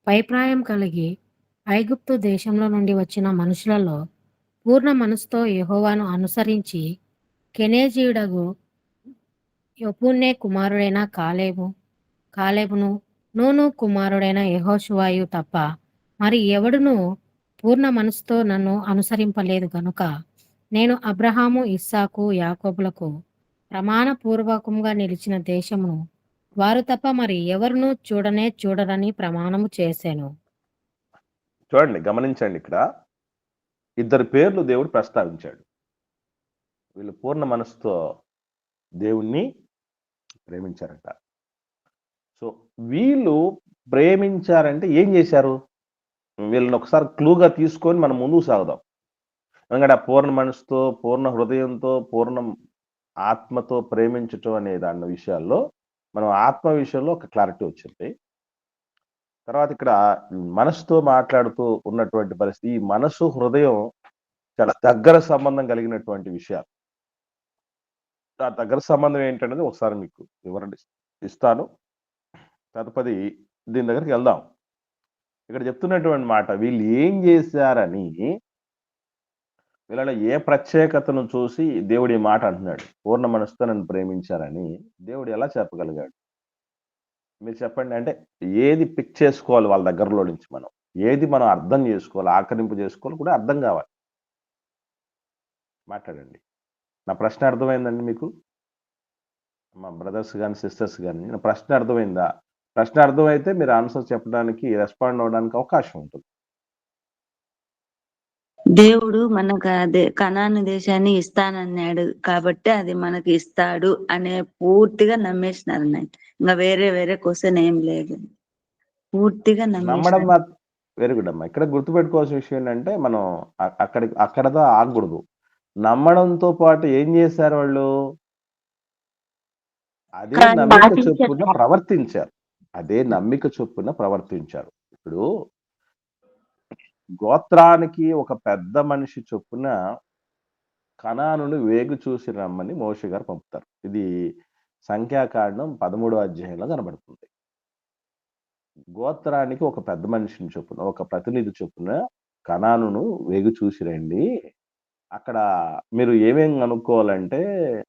పైప్రాయం కలిగి ఐగుప్తు దేశంలో నుండి వచ్చిన మనుషులలో పూర్ణ మనసుతో యెహోవాను అనుసరించి కెనేజీయుడగు యెఫున్నె కుమారుడైన కాలేబును నూను కుమారుడైన యెహోషువయు తప్ప మరి ఎవడును పూర్ణ మనసుతో నన్ను అనుసరింపలేదు గనుక నేను అబ్రహాము, ఇస్సాకు, యాకోబులకు ప్రమాణపూర్వకంగా నిలిచిన దేశమును వారు తప్ప మరి ఎవరును చూడరని ప్రమాణము చేశాను. చూడండి, గమనించండి. ఇక్కడ ఇద్దరు పేర్లు దేవుడు ప్రస్తావించాడు. వీళ్ళు పూర్ణ మనసుతో దేవుణ్ణి ప్రేమించారట. సో వీళ్ళు ప్రేమించారంటే ఏం చేశారు? వీళ్ళని ఒకసారి క్లూగా తీసుకొని మనం ముందుకు సాగుదాం. ఎందుకంటే ఆ పూర్ణ మనసుతో, పూర్ణ హృదయంతో, పూర్ణ ఆత్మతో ప్రేమించటం అనే దాని విషయాల్లో మనం ఆత్మ విషయంలో ఒక క్లారిటీ వచ్చింది. తర్వాత ఇక్కడ మనసుతో మాట్లాడుతూ ఉన్నటువంటి పరిస్థితి, ఈ మనసు హృదయం చాలా దగ్గర సంబంధం కలిగినటువంటి విషయాలు. ఆ దగ్గర సంబంధం ఏంటనేది ఒకసారి మీకు వివరణ ఇస్తాను. తదుపరి దీని దగ్గరికి వెళ్దాం. ఇక్కడ చెప్తున్నటువంటి మాట, వీళ్ళు ఏం చేశారని, వీళ్ళలో ఏ ప్రత్యేకతను చూసి దేవుడు ఈ మాట అంటున్నాడు, పూర్ణ మనసుతో నన్ను ప్రేమించారని దేవుడు ఎలా చెప్పగలిగాడు? మీరు చెప్పండి. అంటే ఏది పిక్ చేసుకోవాలి వాళ్ళ దగ్గరలో నుంచి, మనం ఏది మనం అర్థం చేసుకోవాలి, ఆకరింపు చేసుకోవాలి కూడా అర్థం కావాలి. మాట్లాడండి. నా ప్రశ్న అర్థమైందండి మీకు? మా బ్రదర్స్ కానీ సిస్టర్స్ కానీ నా ప్రశ్న అర్థమైందా? ప్రశ్న అర్థమైతే మీరు ఆన్సర్ చెప్పడానికి, రెస్పాండ్ అవ్వడానికి అవకాశం ఉంటుంది. దేవుడు మనకు అదే కనాను దేశాన్ని ఇస్తానన్నాడు కాబట్టి అది మనకి ఇస్తాడు అనే పూర్తిగా నమ్మేసినారు అన్నట్టు. ఇంకా వేరే క్వశ్చన్ ఏం లేదు, పూర్తిగా నమ్మడం నమ్మేసినారు. వెరీ గుడ్ అమ్మా. ఇక్కడ గుర్తుపెట్టుకోవాల్సిన విషయం ఏంటంటే, మనం అక్కడదా ఆగకూడదు. నమ్మడంతో పాటు ఏం చేశారు వాళ్ళు? అదే నమ్మిక చొప్పున ప్రవర్తించారు. ఇప్పుడు గోత్రానికి ఒక పెద్ద మనిషి చొప్పున కనానుని వేగు చూసి రమ్మని మోషే గారు పంపుతారు. ఇది సంఖ్యాకాండం 13వ అధ్యాయంలో కనబడుతుంది. గోత్రానికి ఒక పెద్ద మనిషిని చొప్పున, ఒక ప్రతినిధి చొప్పున కనానును వేగు చూసి రండి. అక్కడ మీరు ఏమేం కనుక్కోవాలంటే,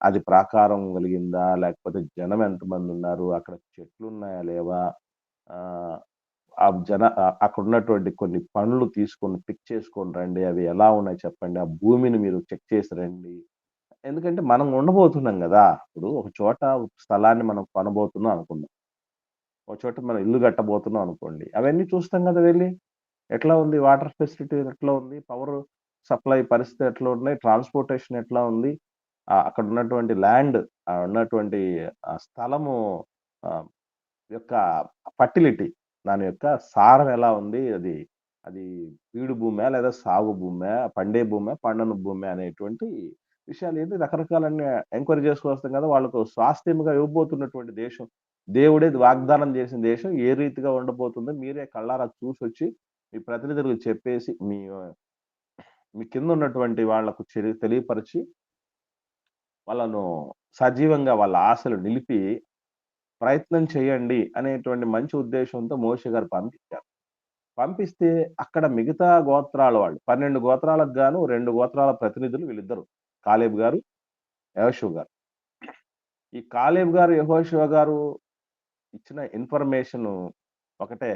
అది ప్రాకారం కలిగిందా, లేకపోతే జనం ఎంతమంది ఉన్నారు, అక్కడ చెట్లు ఉన్నాయా లేవా, అక్కడ ఉన్నటువంటి కొన్ని పనులు తీసుకొని పిక్ చేసుకొని రండి, అవి ఎలా ఉన్నాయి చెప్పండి, ఆ భూమిని మీరు చెక్ చేసి రండి. ఎందుకంటే మనం ఉండబోతున్నాం కదా. ఇప్పుడు ఒక చోట స్థలాన్ని మనం కొనబోతున్నాం అనుకుందాం, ఒక చోట మనం ఇల్లు కట్టబోతున్నాం అనుకోండి, అవన్నీ చూస్తాం కదా వెళ్ళి. ఎట్లా ఉంది వాటర్ ఫెసిలిటీ, ఎట్లా ఉంది పవర్ సప్లై పరిస్థితి ఎట్లా ఉన్నాయి, ట్రాన్స్‌పోర్టేషన్ ఎట్లా ఉంది, అక్కడ ఉన్నటువంటి ల్యాండ్, ఉన్నటువంటి స్థలము ఆహ్, యొక్క ఫర్టిలిటీ, దాని యొక్క సారం ఎలా ఉంది, అది అది బీడు భూమా లేదా సాగు భూమా, పండే భూమా, పండని భూమా అనేటువంటి విషయాలు ఏంటి రకరకాలన్నీ ఎంక్వైరీ చేసుకొస్తాం కదా! వాళ్ళకు స్వాస్థ్యముగా ఇవ్వబోతున్నటువంటి దేశం, దేవుడే వాగ్దానం చేసిన దేశం ఏ రీతిగా ఉండబోతుందో మీరే కళ్ళారా చూసొచ్చి మీ ప్రతినిధులకు చెప్పేసి మీ కింద ఉన్నటువంటి వాళ్లకు తెలియపరిచి వాళ్ళను సజీవంగా వాళ్ళ ఆశలు నిలిపి ప్రయత్నం చేయండి అనేటువంటి మంచి ఉద్దేశంతో మోషే గారు పంపించారు. పంపిస్తే అక్కడ మిగతా గోత్రాల వాళ్ళు 12 గోత్రాలకు గాను 2 గోత్రాల ప్రతినిధులు వీళ్ళిద్దరు, కాలేబు గారు, యెహోషువ గారు. ఈ కాలేబు గారు, యెహోషువ గారు ఇచ్చిన ఇన్ఫర్మేషన్ ఒకటే.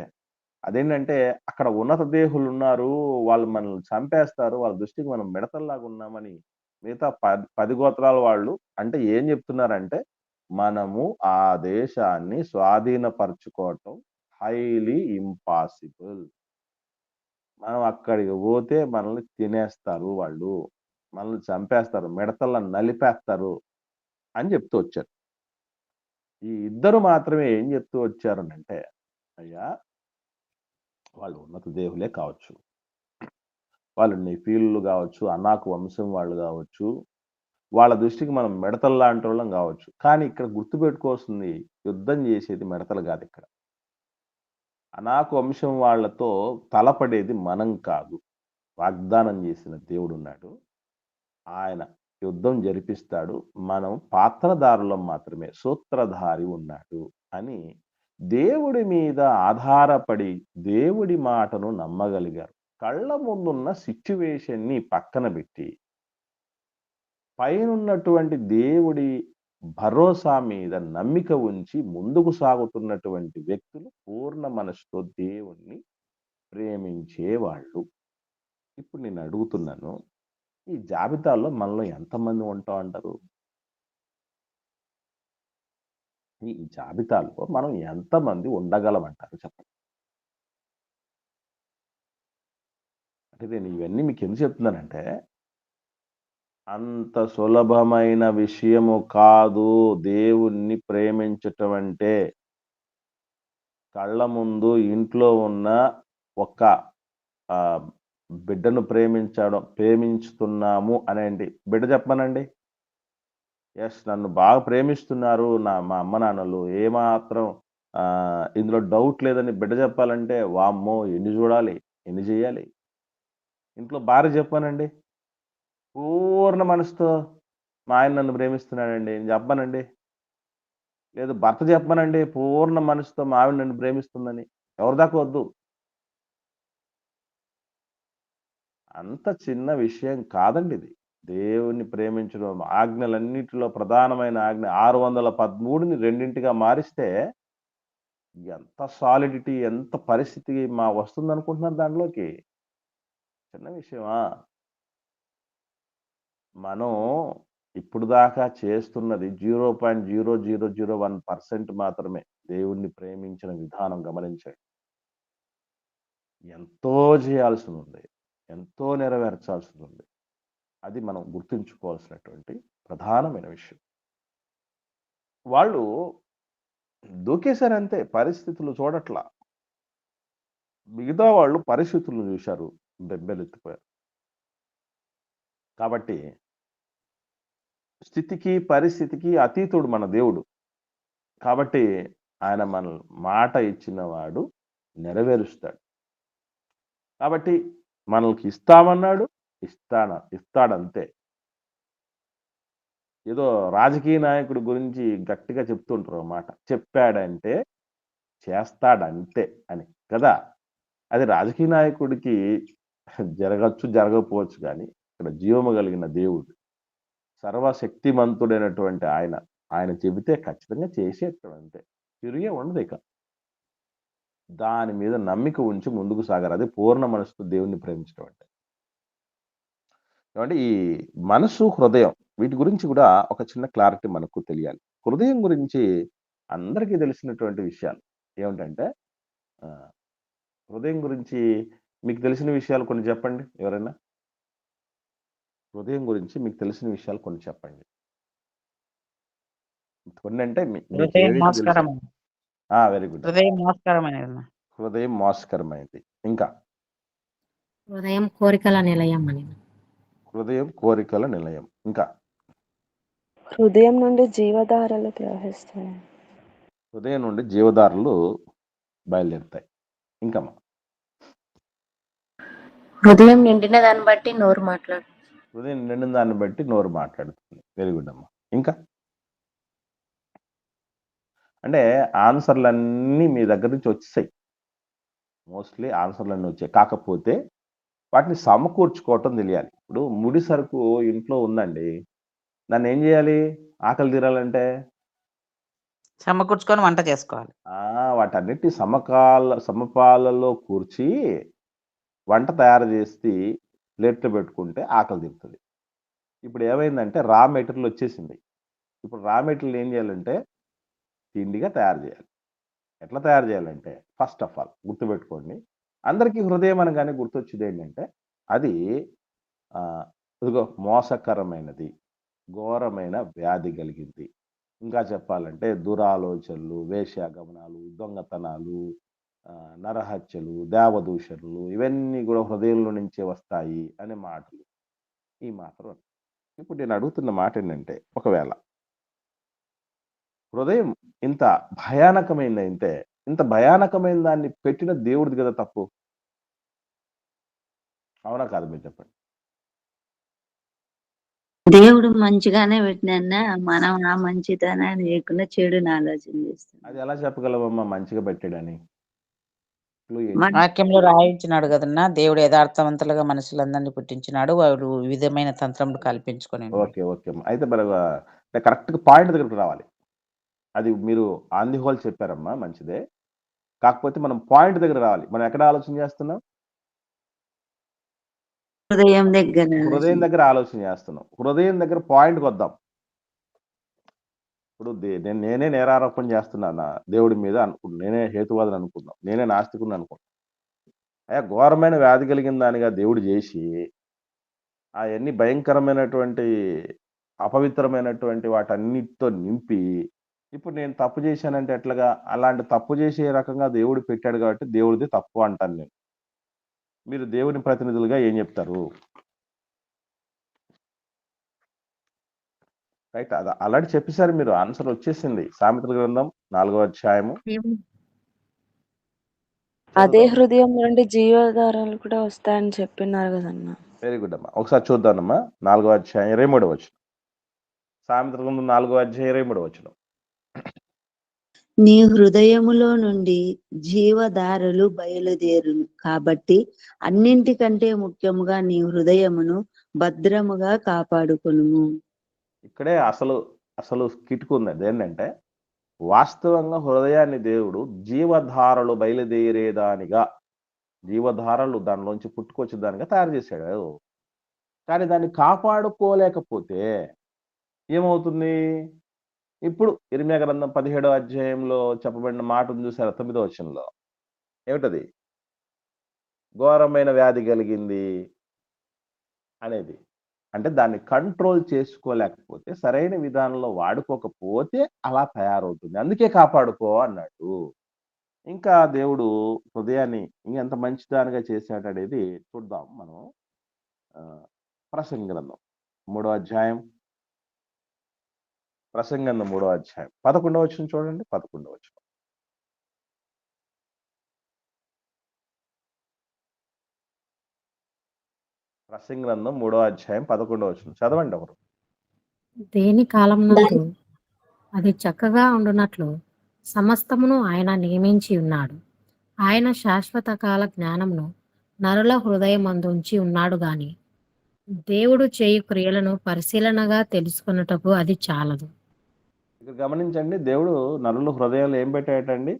అదేంటంటే అక్కడ ఉన్నత దేహులు ఉన్నారు, వాళ్ళు మనల్ని చంపేస్తారు, వాళ్ళ దృష్టికి మనం మిడతల్లాగా ఉన్నామని మిగతా 10 గోత్రాల వాళ్ళు అంటే ఏం చెప్తున్నారంటే, మనము ఆ దేశాన్ని స్వాధీనపరచుకోవటం హైలీ ఇంపాసిబుల్. మనం అక్కడికి పోతే మనల్ని తినేస్తారు వాళ్ళు, మనల్ని చంపేస్తారు, మిడతల్ని నలిపేస్తారు అని చెప్తూ వచ్చారు. ఈ ఇద్దరు మాత్రమే ఏం చెప్తూ వచ్చారనంటే, అయ్యా వాళ్ళు ఉన్నత దేవులే కావచ్చు, వాళ్ళు నెఫీలు కావచ్చు, అనాకు వంశం వాళ్ళు కావచ్చు, వాళ్ళ దృష్టికి మనం మిడతల్లాంటి వాళ్ళం కావచ్చు. కానీ ఇక్కడ గుర్తుపెట్టుకోవాల్సింది, యుద్ధం చేసేది మిడతలు కాదు ఇక్కడ. అనాకు వంశం వాళ్ళతో తలపడేది మనం కాదు. వాగ్దానం చేసిన దేవుడున్నాడు, ఆయన యుద్ధం జరిపిస్తాడు, మనం పాత్రధారులం మాత్రమే, సూత్రధారి ఉన్నాడు అని దేవుడి మీద ఆధారపడి దేవుడి మాటను నమ్మగలిగారు. కళ్ళ ముందున్న సిచ్యువేషన్ని పక్కన పెట్టి పైనున్నటువంటి దేవుడి భరోసా మీద నమ్మిక ఉంచి ముందుకు సాగుతున్నటువంటి వ్యక్తులు పూర్ణ మనసుతో దేవుణ్ణి ప్రేమించేవాళ్ళు. ఇప్పుడు నేను అడుగుతున్నాను, ఈ జాబితాలో మనలో ఎంతమంది ఉంటాం అంటారు? ఈ జాబితాలో మనం ఎంతమంది ఉండగలమంటారు చెప్పండి? అంటే నేను ఇవన్నీ మీకు ఎందుకు చెప్తున్నానంటే, అంత సులభమైన విషయము కాదు దేవుణ్ణి ప్రేమించటం అంటే. కళ్ళ ముందు ఇంట్లో ఉన్న ఒక్క బిడ్డను ప్రేమించుతున్నాము అనేంటి బిడ్డ చెప్పమనండి. ఎస్, నన్ను బాగా ప్రేమిస్తున్నారు మా అమ్మ నాన్నలు, ఏమాత్రం ఇందులో డౌట్ లేదని బిడ్డ చెప్పాలంటే వామ్మో ఎన్ని చూడాలి, ఎన్ని చేయాలి. ఇంట్లో భార్య చెప్పానండి, పూర్ణ మనసుతో మా ఆయన నన్ను ప్రేమిస్తున్నాడండి నేను చెప్పానండి. లేదు భర్త చెప్పానండి, పూర్ణ మనసుతో మా ఆవిడ నన్ను ప్రేమిస్తుందని. ఎవరి దాకా వద్దు. అంత చిన్న విషయం కాదండి ఇది. దేవుణ్ణి ప్రేమించడం ఆజ్ఞలన్నిటిలో ప్రధానమైన ఆజ్ఞ 613ని 2గా మారిస్తే ఎంత సాలిడిటీ, ఎంత పరిస్థితి వస్తుంది అనుకుంటున్నారు దాంట్లోకి? చిన్న విషయమా? మనం ఇప్పుడు దాకా చేస్తున్నది 0.0001% మాత్రమే దేవుణ్ణి ప్రేమించిన విధానం గమనించండి. ఎంతో చేయాల్సి ఉంది, ఎంతో నెరవేర్చాల్సి ఉంది. అది మనం గుర్తుంచుకోవాల్సినటువంటి ప్రధానమైన విషయం. వాళ్ళు దూకేశారంతే, పరిస్థితులు చూడట్లా. మిగతా వాళ్ళు పరిస్థితులను చూశారు, బెంబెలెత్తిపోయారు. కాబట్టి స్థితికి పరిస్థితికి అతీతుడు మన దేవుడు. కాబట్టి ఆయన మన మాట ఇచ్చిన వాడు నెరవేరుస్తాడు. కాబట్టి మనల్కి ఇస్తామన్నాడు, ఇస్తాడంతే. ఏదో రాజకీయ నాయకుడి గురించి గట్టిగా చెప్తుంటారు అన్నమాట, చెప్పాడంటే చేస్తాడంతే అని కదా. అది రాజకీయ నాయకుడికి జరగచ్చు, జరగకపోవచ్చు, కానీ ఇక్కడ జీవము కలిగిన దేవుడు, సర్వశక్తిమంతుడైనటువంటి ఆయన చెబితే ఖచ్చితంగా చేసేస్తాడు అంతే, తిరిగే ఉండదు. ఇక దాని మీద నమ్మిక ఉంచి ముందుకు సాగారు. అది పూర్ణ మనసుతో దేవుణ్ణి ప్రేమించడం అంటే. ఏమంటే ఈ మనసు, హృదయం, వీటి గురించి కూడా ఒక చిన్న క్లారిటీ మనకు తెలియాలి. హృదయం గురించి అందరికీ తెలిసినటువంటి విషయాలు ఏమిటంటే, హృదయం గురించి మీకు తెలిసిన విషయాలు కొన్ని చెప్పండి ఎవరైనా. హృదయం గురించి మీకు తెలిసిన విషయాలు కొన్ని చెప్పండి. కొన్ని అంటే మీకు హృదయం ఏవైతే తెలుసో. మోసకరమైన వెరీ గుడ్. హృదయం మోసకరమైనదన్న. హృదయం మోసకరమైనది. ఇంకా హృదయం కోరికల నిలయం అని. హృదయం కోరికల నిలయం. ఇంకా హృదయం నుండి జీవధారలు ప్రవహిస్తాయి. హృదయం నుండి జీవదారులు బయలుదేరుతాయి. ఇంకమ్మా హృదయం నిండిన దాన్ని బట్టి నోరు మాట్లాడు. హృదయం నిండిన దాన్ని బట్టి నోరు మాట్లాడుతుంది. వెరీ గుడ్ అమ్మా. ఇంకా అంటే ఆన్సర్లన్నీ మీ దగ్గర నుంచి వచ్చేసాయి. మోస్ట్లీ ఆన్సర్లన్నీ వచ్చాయి. కాకపోతే వాటిని సమకూర్చుకోవటం తెలియాలి. ఇప్పుడు ముడి సరుకు ఇంట్లో ఉందండి, దాన్ని ఏం చేయాలి? ఆకలి తీరాలంటే సమకూర్చుకొని వంట చేసుకోవాలి. వాటన్నిటి సమపాలలో కూర్చి వంట తయారు చేసి ప్లేట్లో పెట్టుకుంటే ఆకలి తీరుతుంది. ఇప్పుడు ఏమైందంటే రా మెటీరియల్ వచ్చేసింది. ఇప్పుడు రా మెటీరియల్ ఏం చేయాలంటే తిండిగా తయారు చేయాలి. ఎట్లా తయారు చేయాలంటే ఫస్ట్ ఆఫ్ ఆల్ గుర్తుపెట్టుకోండి, అందరికీ హృదయం అనగానే గుర్తొచ్చేది ఏంటంటే అది ఇదిగో మోసకరమైనది, ఘోరమైన వ్యాధి కలిగింది. ఇంకా చెప్పాలంటే దురాలోచనలు, వేశ్యాగమనాలు, దొంగతనాలు, నరహత్యలు, దేవదూషణలు ఇవన్నీ కూడా హృదయంలో నుంచే వస్తాయి అనే మాటలు ఈ మాత్రం. ఇప్పుడు నేను అడుగుతున్న మాట ఏంటంటే, ఒకవేళ హృదయం ఇంత భయానకమైందంటే, ఇంత భయానకమైన దాన్ని పెట్టిన దేవుడిది కదా తప్పు. అవునా కాదు? మీరు చెప్పండి. దేవుడు మంచిగానే పెట్టినా మనం ఆ మంచితనాన్ని లేకుండా చెడుని ఆలోచన చేస్తాం. అది ఎలా చెప్పగలవమ్మా మంచిగా పెట్టాడని? వాక్యంలో రాయించినాడు కదన్నా, దేవుడు యథార్థవంతులుగా మనుషులందరినీ పుట్టించినాడు, వాడు వివిధమైన తంత్రములు కల్పించుకొని. ఓకే ఓకే అయితే మరి కరెక్ట్గా పాయింట్ దగ్గరకు రావాలి. అది మీరు ఆన్ ది హోల్ చెప్పారమ్మా, మంచిదే. కాకపోతే మనం పాయింట్ దగ్గర రావాలి. మనం ఎక్కడ ఆలోచన చేస్తున్నాం? హృదయం దగ్గర ఆలోచన చేస్తున్నాం. హృదయం దగ్గర పాయింట్కి వద్దాం. ఇప్పుడు నేనే నేరారోపణ చేస్తున్నాను దేవుడి మీద అనుకుంటున్నాను, నేనే హేతువాదని అనుకుందాం, నేనే నాస్తికుని అనుకుంటున్నాను. ఘోరమైన వ్యాధి కలిగిన దానిగా దేవుడు చేసి అవన్నీ భయంకరమైనటువంటి అపవిత్రమైనటువంటి వాటన్నిటితో నింపి ఇప్పుడు నేను తప్పు చేశానంటే ఎట్లాగా? అలాంటి తప్పు చేసే రకంగా దేవుడు పెట్టాడు కాబట్టి దేవుడిది తప్పు అంటాను నేను. మీరు దేవుని ప్రతినిధులుగా ఏం చెప్తారు? రైట్, అది అలాంటి చెప్పేశారు మీరు, ఆన్సర్ వచ్చేసింది. సామెతల గ్రంథం 4వ అధ్యాయము. అదే హృదయం నుండి జీవధారాలు కూడా వస్తాయని చెప్పినారు కదన్నా. వెరీ గుడ్ అమ్మా. ఒకసారి చూద్దామమ్మా. 4వ అధ్యాయం 23వ వచనం. సామెతల గ్రంథం 4వ అధ్యాయం 23వ వచనం. నీ హృదయములో నుండి జీవధారలు బయలుదేరును కాబట్టి అన్నింటికంటే ముఖ్యముగా నీ హృదయమును భద్రముగా కాపాడుకొనుము. ఇక్కడే అసలు కిటుకుంది. ఏంటంటే వాస్తవంగా హృదయాన్ని దేవుడు జీవధారలు బయలుదేరేదానిగా, జీవధారలు దానిలోంచి పుట్టుకొచ్చే దానిగా తయారు చేశాడు. కానీ దాన్ని కాపాడుకోలేకపోతే ఏమవుతుంది? ఇప్పుడు ఇర్మీయా గ్రంథం 17వ అధ్యాయంలో చెప్పబడిన మాట ఉంది చూసారా, 9వ వచనంలో ఏమిటది? ఘోరమైన వ్యాధి కలిగింది అనేది. అంటే దాన్ని కంట్రోల్ చేసుకోలేకపోతే, సరైన విధానంలో వాడుకోకపోతే అలా తయారవుతుంది. అందుకే కాపాడుకో అన్నాడు. ఇంకా దేవుడు హృదయాన్ని ఇంకెంత మంచిదానిగా చేశాడు అనేది చూద్దాం మనం. ప్రసంగి గ్రంథం 3వ అధ్యాయం. ప్రసంగి గ్రంథం 3వ అధ్యాయం 11వ వచనం చూడండి. 11వ వచనం. ప్రసంగి గ్రంథం 3వ అధ్యాయం 11వ వచనం చదవండి ఒకరు. దేని కాలమునందు అది చక్కగా ఉండునట్లు సమస్తమును ఆయన నియమించి ఉన్నాడు. ఆయన శాశ్వత కాల జ్ఞానమును నరుల హృదయమందు ఉంచి ఉన్నాడు గాని దేవుడు చేయు క్రియలను పరిశీలనగా తెలుసుకున్నటకు అది చాలదు. ఇక్కడ గమనించండి, దేవుడు నరుల హృదయాలు ఏం పెట్టాడటండి?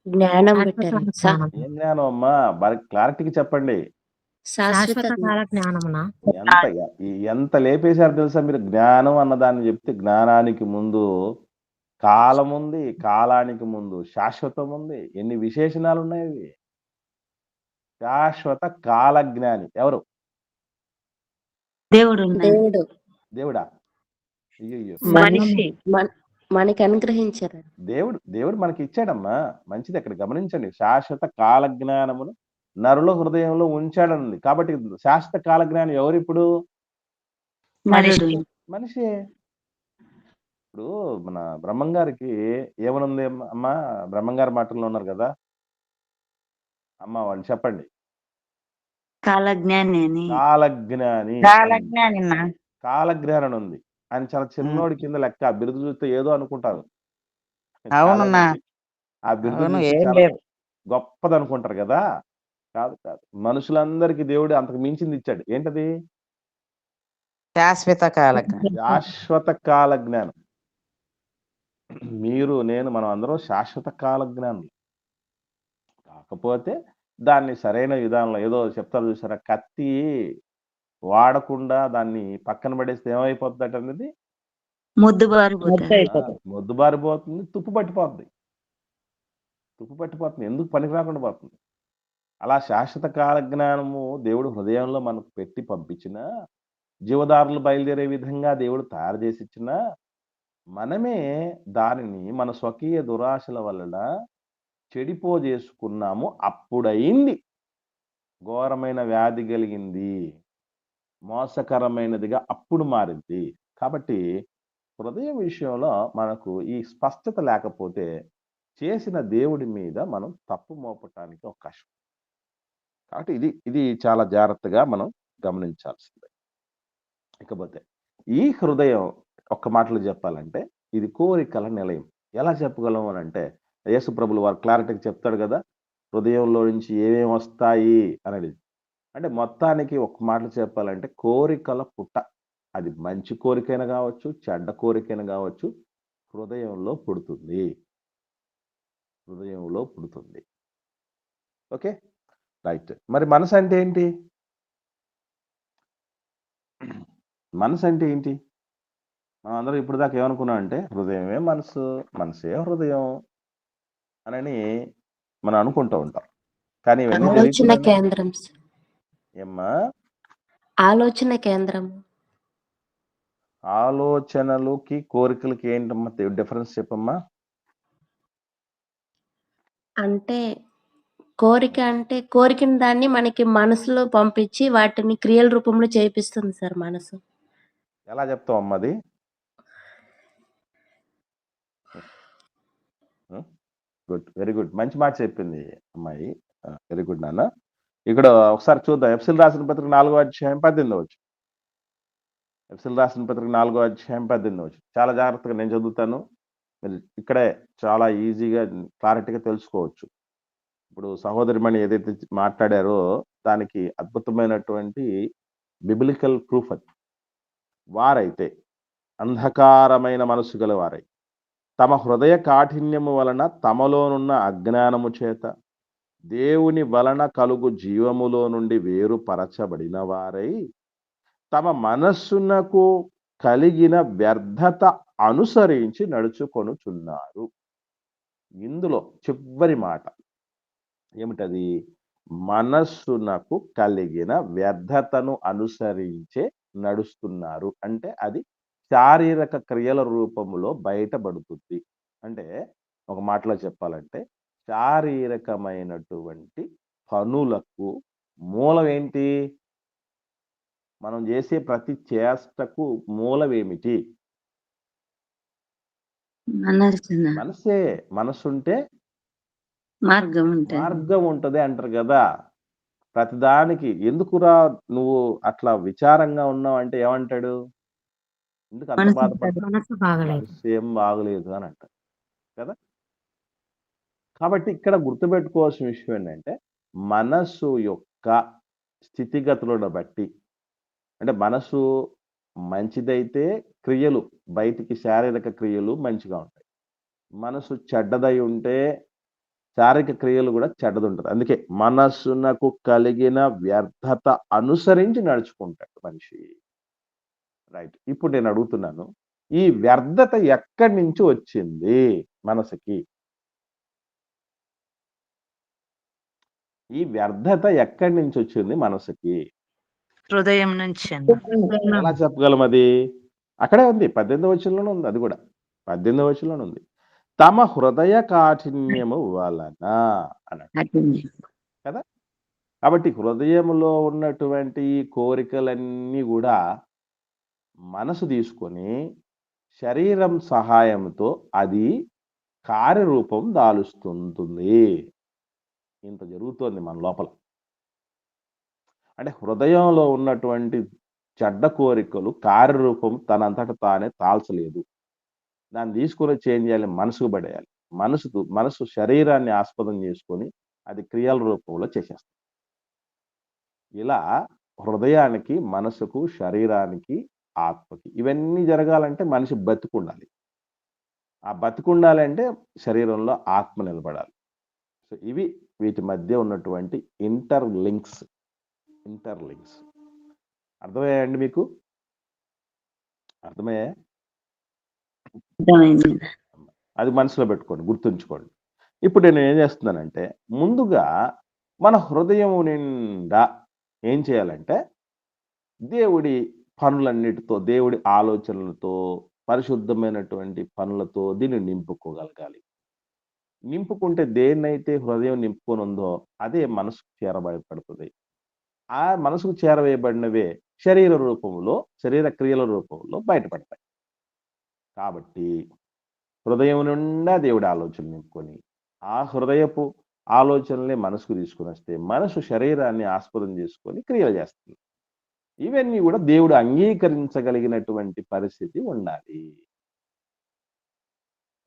జ్ఞానం శాశ్వత పెట్టారు. జ్ఞానం. ఏం జ్ఞానం అమ్మా? బాగా క్లారిటీకి చెప్పండి. శాశ్వత కాల జ్ఞానమున ఎంత లేపేశారు తెలుసా మీరు? జ్ఞానం అన్నదాన్ని చెప్తే జ్ఞానానికి ముందు కాలం ఉంది, కాలానికి ముందు శాశ్వతం ఉంది. ఎన్ని విశేషణాలు ఉన్నాయి. శాశ్వత కాల జ్ఞాని ఎవరు? దేవుడు ఉన్నాడు. దేవుడు దేవుడా? అయ్యయ్యో! మనిషి మనకి అనుగ్రహించారు. దేవుడు మనకి ఇచ్చాడమ్మా. మంచిది. ఇక్కడ గమనించండి. శాశ్వత కాల జ్ఞానమును నరుల హృదయంలో ఉంచాడనుంది. కాబట్టి శాశ్వత కాల జ్ఞానం ఎవరిప్పుడు? నరుడు. మనిషే. ఇప్పుడు మన బ్రహ్మం గారికి ఏమనుంది అమ్మా? బ్రహ్మం గారి మాటల్లో ఉన్నారు కదా! అమ్మ వాళ్ళు చెప్పండి. కాలజ్ఞాని అని. కాలజ్ఞాని. కాలజ్ఞానిన్నా. కాలజ్ఞానం ఉంది. ఆయన చాలా చిన్నోడి కింద లెక్క. ఆ బిరుదు చూస్తే ఏదో అనుకుంటారు. చాలా అవునన్నా. మంది ఆ బిరుదు అవును. చూస్తే ఏం చాలా లేదు. గొప్పదనుకుంటారు కదా! కాదు. మనుషులందరికీ దేవుడు అంతకు మించింది ఇచ్చాడు. ఏంటది? శాశ్వత కాలజ్ఞానం. శాశ్వత కాల జ్ఞానం. మీరు, నేను, మనం అందరం శాశ్వత కాల జ్ఞానులు. కాకపోతే దాన్ని సరైన విధానంలో ఏదో చెప్తారు చూసారా? కత్తి వాడకుండా దాన్ని పక్కన పడేస్తే ఏమైపోద్దటనేది? ముద్దుబారిపోతాడు. మొద్దుబారిపోతుంది. తుప్పు పట్టిపోద్ది. ఎందుకు పనికి రాకుండా పోతుంది. అలా శాశ్వత కాల జ్ఞానము దేవుడు హృదయంలో మనకు పెట్టి పంపించిన, జీవదారులు బయలుదేరే విధంగా దేవుడు తయారు చేసి ఇచ్చిన, మనమే దానిని మన స్వకీయ దురాశల వలన చెడిపోజేసుకున్నాము. అప్పుడయింది ఘోరమైన వ్యాధి కలిగింది. మోసకరమైనదిగా అప్పుడు మారింది. కాబట్టి హృదయం విషయంలో మనకు ఈ స్పష్టత లేకపోతే చేసిన దేవుడి మీద మనం తప్పు మోపటానికి అవకాశం. కాబట్టి ఇది చాలా జాగ్రత్తగా మనం గమనించాల్సిందే. ఇకపోతే ఈ హృదయం ఒక్క మాటలో చెప్పాలంటే ఇది కోరికల నిలయం. ఎలా చెప్పగలం అనంటే యేసు ప్రభులు వారు క్లారిటీగా చెప్తాడు కదా! హృదయంలో నుంచి ఏమేమి వస్తాయి అనేది. అంటే మొత్తానికి ఒక మాటలో చెప్పాలంటే కోరికల పుట్ట. అది మంచి కోరికైనా కావచ్చు, చెడ్డ కోరికైనా కావచ్చు, హృదయంలో పుడుతుంది. Okay, right. మరి మనసు అంటే ఏంటి? మనం అందరం ఇప్పుడు దాకా ఏమనుకున్నాం అంటే హృదయమే మనసు, మనసే హృదయం అని మనం అనుకుంటూ ఉంటాం. కానీ ఇవన్నీ ఆలోచన కేంద్రం. ఏమ్మా? ఆలోచన కేంద్రం. ఆలోచనలకి కోరికలకి ఏంటమ్మా డిఫరెన్స్ చెప్పమ్మా? అంటే కోరికని దాన్ని మనకి మనసులో పంపించి వాటిని క్రియల రూపంలో చేపిస్తుంది సార్ మనసు. ఎలా చెప్తావు అమ్మా అది? Good, very good. మంచి మాట చెప్పింది అమ్మాయి. వెరీ గుడ్ నాన్న. ఇక్కడ ఒకసారి చూద్దాం. ఎఫ్ఎస్సీయులకు రాసిన పత్రిక 4వ అధ్యాయం 18వ వచనం. ఎఫ్ఎస్సీయులకు రాసిన పత్రిక 4వ అధ్యాయం 18వ వచనం. చాలా జాగ్రత్తగా నేను చదువుతాను. మీరు ఇక్కడే చాలా ఈజీగా క్లారిటీగా తెలుసుకోవచ్చు. ఇప్పుడు సహోదరిమణి ఏదైతే మాట్లాడారో దానికి అద్భుతమైనటువంటి బిబిలికల్ ప్రూఫ్ అది. వారైతే అంధకారమైన మనసు గల వారై తమ హృదయ కాఠిన్యము వలన తమలోనున్న అజ్ఞానము చేత దేవుని వలన కలుగు జీవములో నుండి వేరుపరచబడిన వారై తమ మనస్సునకు కలిగిన వ్యర్థత అనుసరించి నడుచుకొనుచున్నారు. ఇందులో చివరి మాట ఏమిటది? మనస్సునకు కలిగిన వ్యర్థతను అనుసరించే నడుస్తున్నారు. అంటే అది శారీరక క్రియల రూపంలో బయటపడుతుంది. అంటే ఒక మాటలో చెప్పాలంటే శారీరకమైనటువంటి పనులకు మూలం ఏంటి? మనం చేసే ప్రతి చేష్టకు మూలం ఏమిటి? మనసే. మనసుంటే మార్గం ఉంటది అంటారు కదా! ప్రతిదానికి ఎందుకురా నువ్వు అట్లా విచారంగా ఉన్నావు అంటే ఏమంటాడు? ఎందుకు అంత బాధపడతావు? మనసేం బాగలేదు అని అంటారు కదా! కాబట్టి ఇక్కడ గుర్తుపెట్టుకోవాల్సిన విషయం ఏంటంటే మనసు యొక్క స్థితిగతులను బట్టి, అంటే మనసు మంచిదైతే క్రియలు బయటికి శారీరక క్రియలు మంచిగా ఉంటాయి. మనసు చెడ్డదై ఉంటే శారీరక క్రియలు కూడా చెడ్డదుంటది. అందుకే మనస్సునకు కలిగిన వ్యర్థత అనుసరించి నడుచుకుంటాడు మనిషి. రైట్. ఇప్పుడు నేను అడుగుతున్నాను, ఈ వ్యర్థత ఎక్కడి నుంచి వచ్చింది మనసుకి? ఈ వ్యర్థత ఎక్కడి నుంచి వచ్చింది మనసుకి? హృదయం నుంచి అన్న. ఎలా చెప్పగలం అది? అక్కడే ఉంది. 18వ వచనంలోనే ఉంది అది గూడా. 18వ వచనంలోనే ఉంది. తమ హృదయ కాఠిన్యము వలన అన్నాడు కాఠిన్యం. కదా! కాబట్టి హృదయములో ఉన్నటువంటి ఈ కోరికలన్నీ గూడా మనసు తీసుకొని శరీరం సహాయంతో అది కార్యరూపం దాలుస్తుంటుంది. ఇంత జరుగుతోంది మన లోపల. అంటే హృదయంలో ఉన్నటువంటి చెడ్డ కోరికలు కార్యరూపం తనంతట తానే తాల్చలేదు. దాన్ని తీసుకొని చేంజ్ చేయాలి, మనసుకు పడేయాలి. మనసు శరీరాన్ని ఆస్పదం చేసుకొని అది క్రియల రూపంలో చేసేస్తుంది. ఇలా హృదయానికి, మనసుకు, శరీరానికి, ఆత్మకి ఇవన్నీ జరగాలంటే మనిషి బతికుండాలి. ఆ బతికుండాలంటే శరీరంలో ఆత్మ నిలబడాలి. సో ఇవి వీటి మధ్య ఉన్నటువంటి ఇంటర్ లింక్స్. అర్థమయ్యాయండి మీకు? అర్థమయ్యాయా? అర్థమైంది. అది మనసులో పెట్టుకోండి, గుర్తుంచుకోండి. ఇప్పుడు నేను ఏం చేస్తున్నానంటే ముందుగా మన హృదయం నిండా ఏం చేయాలంటే దేవుడి పనులన్నిటితో, దేవుడి ఆలోచనలతో, పరిశుద్ధమైనటువంటి పనులతో దీన్ని నింపుకోగలగాలి. నింపుకుంటే దేన్నైతే హృదయం నింపుకొని ఉందో అదే మనసుకు చేరబడపడుతుంది. ఆ మనసుకు చేరవేయబడినవే శరీర రూపంలో, శరీర క్రియల రూపంలో బయటపడతాయి. కాబట్టి హృదయం నిండా దేవుడి ఆలోచనలు నింపుకొని ఆ హృదయపు ఆలోచనలే మనసుకు తీసుకుని వస్తే మనసు శరీరాన్ని ఆస్పదం చేసుకొని క్రియలు చేస్తుంది. ఇవన్నీ కూడా దేవుడు అంగీకరించగలిగినటువంటి పరిస్థితి ఉండాలి.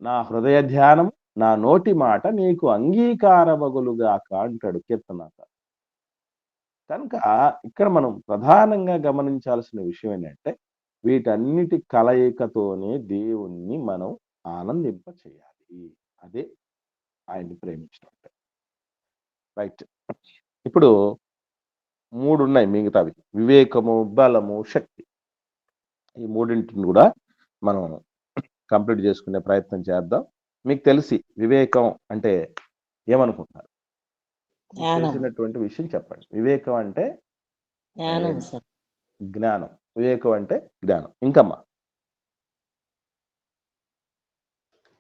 నా హృదయ ధ్యానం, నా నోటి మాట నీకు అంగీకారమగులుగాక అంటాడు కీర్తనకారుడు. కనుక ఇక్కడ మనం ప్రధానంగా గమనించాల్సిన విషయం ఏంటంటే వీటన్నిటి కలయికతోనే దేవుణ్ణి మనం ఆనందింప చేయాలి. అదే ఆయన్ని ప్రేమించడం అంటే. రైట్. ఇప్పుడు 3 ఉన్నాయి మిగతావి. వివేకము, బలము, శక్తి. ఈ మూడింటిని కూడా మనం కంప్లీట్ చేసుకునే ప్రయత్నం చేద్దాం. మీకు తెలిసి వివేకం అంటే ఏమనుకుంటున్నారు? తెలిసినటువంటి విషయం చెప్పండి. వివేకం అంటే జ్ఞానం. వివేకం అంటే జ్ఞానం. ఇంకమ్మా?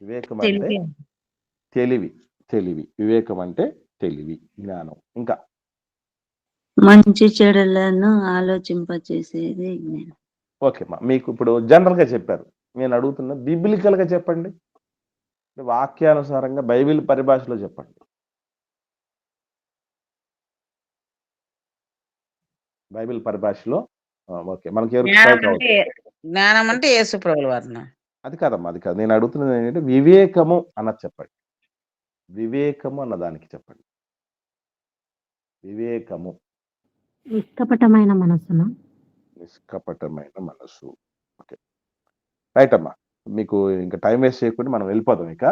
వివేకం అంటే తెలివి. వివేకం అంటే తెలివి, జ్ఞానం. ఇంకా మంచి చెడులను ఆలోచింపచేసేది జ్ఞానం. ఓకే అమ్మా. మీకు ఇప్పుడు జనరల్ గా చెప్పారు. నేను అడుగుతున్నా బిబ్లికల్ గా చెప్పండి. వాక్యానుసారంగా బైబిల్ పరిభాషలో చెప్పండి. బైబిల్ పరిభాషలో ఓకే. మనకి జ్ఞానం అంటే యేసు ప్రభుల వారిన. అది కాదమ్మా, అది కాదు. నేను అడుగుతున్నది ఏంటంటే వివేకము అన్నది చెప్పండి. వివేకము అన్న దానికి చెప్పండి. వివేకము నిష్కపటమైన మనసున. నిష్కపటమైన మనసు. ఓకే, రైట్ అమ్మా. మీకు ఇంకా టైం వేస్ట్ చేయకుండా మనం వెళ్ళిపోదాం. ఇక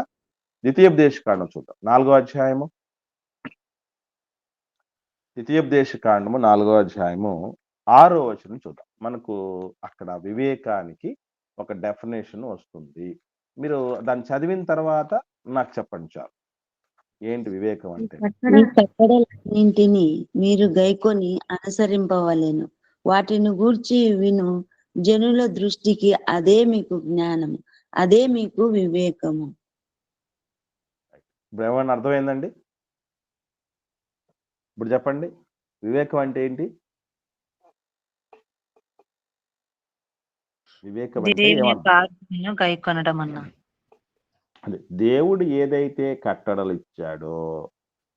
ద్వితీయోపదేశకాండం చూద్దాం. 4వ అధ్యాయము. ద్వితీయోపదేశకాండము 4వ అధ్యాయము 6వ వచనం చూద్దాం. మనకు అక్కడ వివేకానికి ఒక డెఫినేషన్ వస్తుంది. మీరు దాన్ని చదివిన తర్వాత నాకు చెప్పండి చాలు. ఏంటి వివేకం అంటే? ఈ కట్టడలన్నింటినీ మీరు గైకొని అనుసరింపవలెను. వాటిని గూర్చి విను జనుల దృష్టికి అదే మీకు జ్ఞానము, అదే మీకు వివేకము. ఇప్పుడు ఏమన్నా అర్థమైందండి? ఇప్పుడు చెప్పండి, వివేకం అంటే ఏంటి? వివేకం అంటే గైకొనడం అన్న. అదే దేవుడు ఏదైతే కట్టడలు ఇచ్చాడో